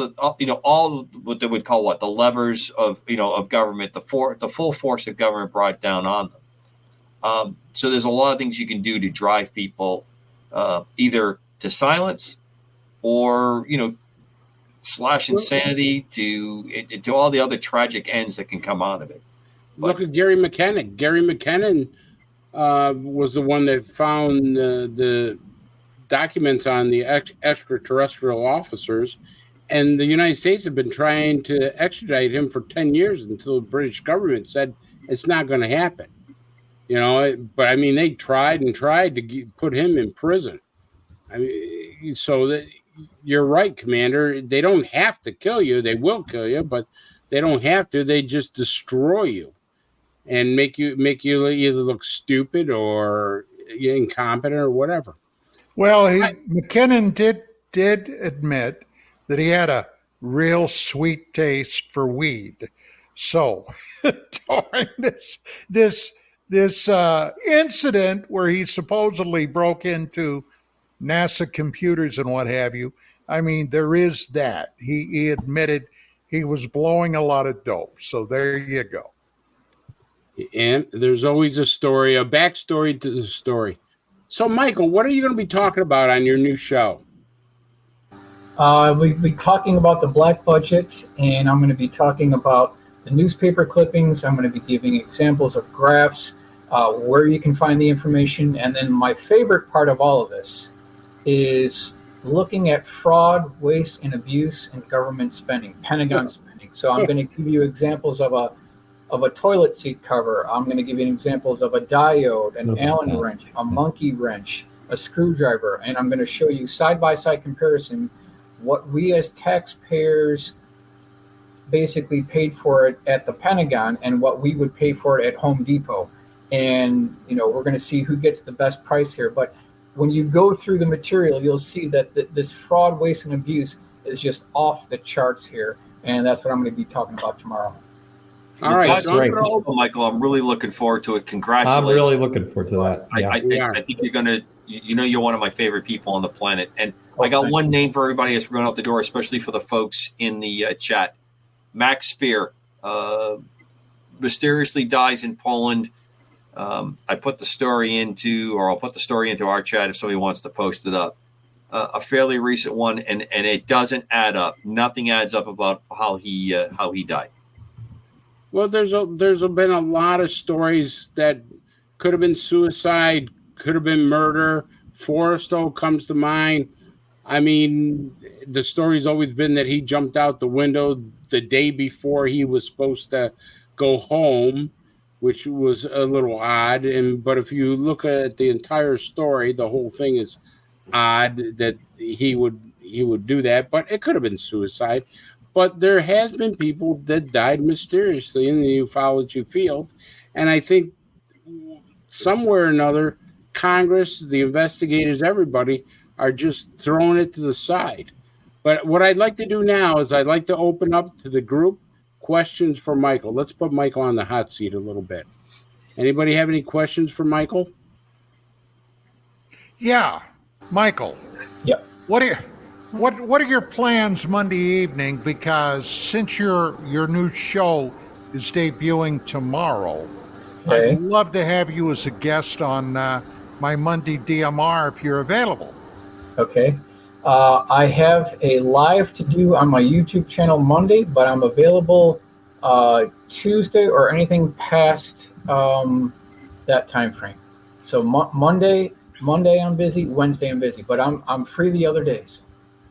what they would call the levers of government, the full force of government brought down on them. So there's a lot of things you can do to drive people either to silence or slash insanity to all the other tragic ends that can come out of it. Look at Gary McKinnon. Gary McKinnon was the one that found the documents on the extraterrestrial officers, and the United States have been trying to extradite him for 10 years until the British government said it's not going to happen. But I mean, they tried and tried to put him in prison. I mean, so that you're right, Commander. They don't have to kill you. They will kill you, but they don't have to. They just destroy you and make you either look stupid or incompetent or whatever. Well, McKinnon did admit that he had a real sweet taste for weed. So during this incident where he supposedly broke into NASA computers and what have you, I mean, there is that. He admitted he was blowing a lot of dope. So there you go. And there's always a story, a backstory to the story. So, Michael, what are you going to be talking about on your new show? We'll be talking about the black budget, and I'm going to be talking about the newspaper clippings. I'm going to be giving examples of graphs, where you can find the information. And then my favorite part of all of this is looking at fraud, waste, and abuse in government spending, Pentagon spending. So I'm going to give you examples of a toilet seat cover. I'm going to give you examples of a diode, an Allen wrench, a monkey wrench, a screwdriver, and I'm going to show you side-by-side comparison what we as taxpayers basically paid for it at the Pentagon and what we would pay for it at Home Depot. And, we're going to see who gets the best price here. But when you go through the material, you'll see that this fraud, waste, and abuse is just off the charts here. And that's what I'm going to be talking about tomorrow. All right, that's great, Michael. I'm really looking forward to it. Congratulations! I'm really looking forward to that. Yeah. I think you're gonna. You're one of my favorite people on the planet, and I got one name for everybody as we run out the door, especially for the folks in the chat. Max Spear mysteriously dies in Poland. I put the story into, or I'll put the story into our chat if somebody wants to post it up. A fairly recent one, and it doesn't add up. Nothing adds up about how he died. Well, there's been a lot of stories that could have been suicide, could have been murder. Forresto comes to mind. I mean, the story's always been that he jumped out the window the day before he was supposed to go home, which was a little odd. But if you look at the entire story, the whole thing is odd that he would do that. But it could have been suicide. But there has been people that died mysteriously in the ufology field. And I think somewhere or another, Congress, the investigators, everybody are just throwing it to the side. But what I'd like to do now is I'd like to open up to the group questions for Michael. Let's put Michael on the hot seat a little bit. Anybody have any questions for Michael? Yeah, Michael. Yep. What are your plans Monday evening? Because since your new show is debuting tomorrow, okay, I'd love to have you as a guest on my Monday DMR if you're available. Okay. I have a live to do on my YouTube channel Monday, but I'm available Tuesday or anything past that time frame. So Monday I'm busy, Wednesday I'm busy, but I'm free the other days.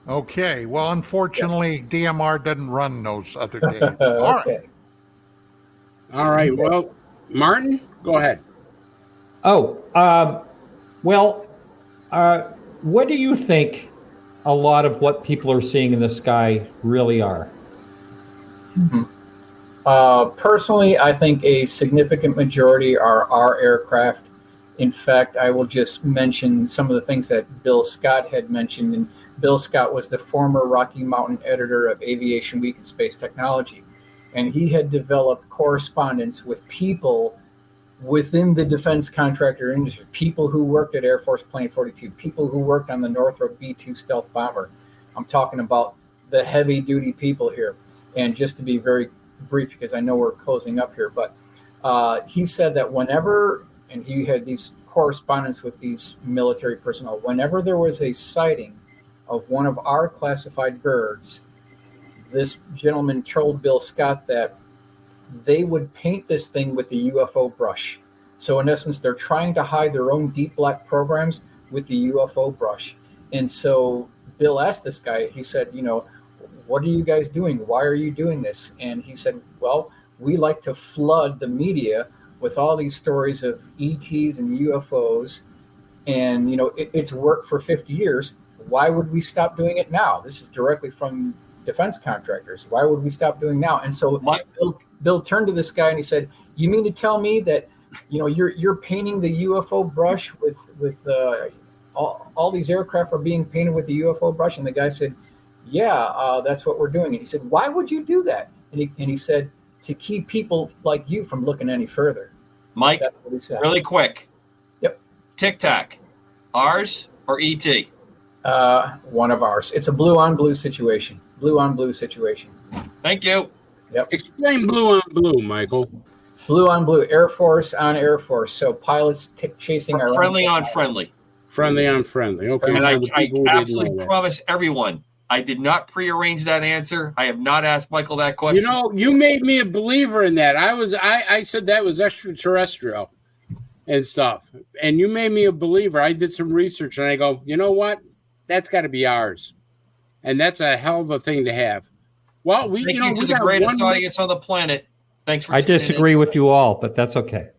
Okay. Well, unfortunately, yes, DMR doesn't run those other days. Okay. All right. Okay. Well, Martin, go ahead. What do you think a lot of what people are seeing in the sky really are? Mm-hmm. Personally, I think a significant majority are our aircraft. In fact, I will just mention some of the things that Bill Scott had mentioned. And Bill Scott was the former Rocky Mountain editor of Aviation Week and Space Technology. And he had developed correspondence with people within the defense contractor industry, people who worked at Air Force Plane 42, people who worked on the Northrop B-2 stealth bomber. I'm talking about the heavy duty people here. And just to be very brief, because I know we're closing up here, but he said that whenever, and he had these correspondence with these military personnel, whenever there was a sighting of one of our classified birds, this gentleman told Bill Scott that they would paint this thing with the UFO brush. So in essence, they're trying to hide their own deep black programs with the UFO brush. And so Bill asked this guy, he said, what are you guys doing? Why are you doing this? And he said, well, we like to flood the media with all these stories of ETs and UFOs. And, it's worked for 50 years. Why would we stop doing it now? This is directly from defense contractors. Why would we stop doing now? And so Bill turned to this guy and he said, you mean to tell me that, you're painting the UFO brush with all these aircraft are being painted with the UFO brush? And the guy said, yeah, that's what we're doing. And he said, why would you do that? And he said, to keep people like you from looking any further. Mike, that's what he said. Really quick. Yep. Tic Tac, ours or ET? One of ours. It's a blue on blue situation. Blue on blue situation. Thank you. Yep. Explain blue on blue, Michael. Blue on blue, Air Force on Air Force. So pilots chasing our friendly on friendly. Friendly on friendly. Okay. And I absolutely promise everyone, I did not prearrange that answer. I have not asked Michael that question. You made me a believer in that. I said that was extraterrestrial and stuff. And you made me a believer. I did some research and I go, you know what? That's got to be ours. And that's a hell of a thing to have. Well, Thank you to the greatest audience on the planet. Thanks for I disagree with you all, but that's okay.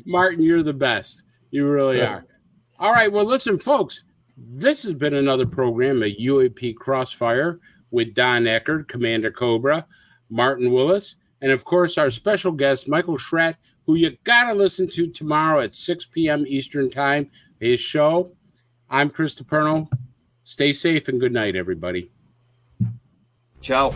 Martin, you're the best. You really are. All right. Well, listen, folks, this has been another program of UAP Crossfire with Don Eckert, Commander Cobra, Martin Willis, and, of course, our special guest, Michael Schratt, who you got to listen to tomorrow at 6 p.m. Eastern Time, his show. I'm Chris DiPerno. Stay safe and good night, everybody. Ciao.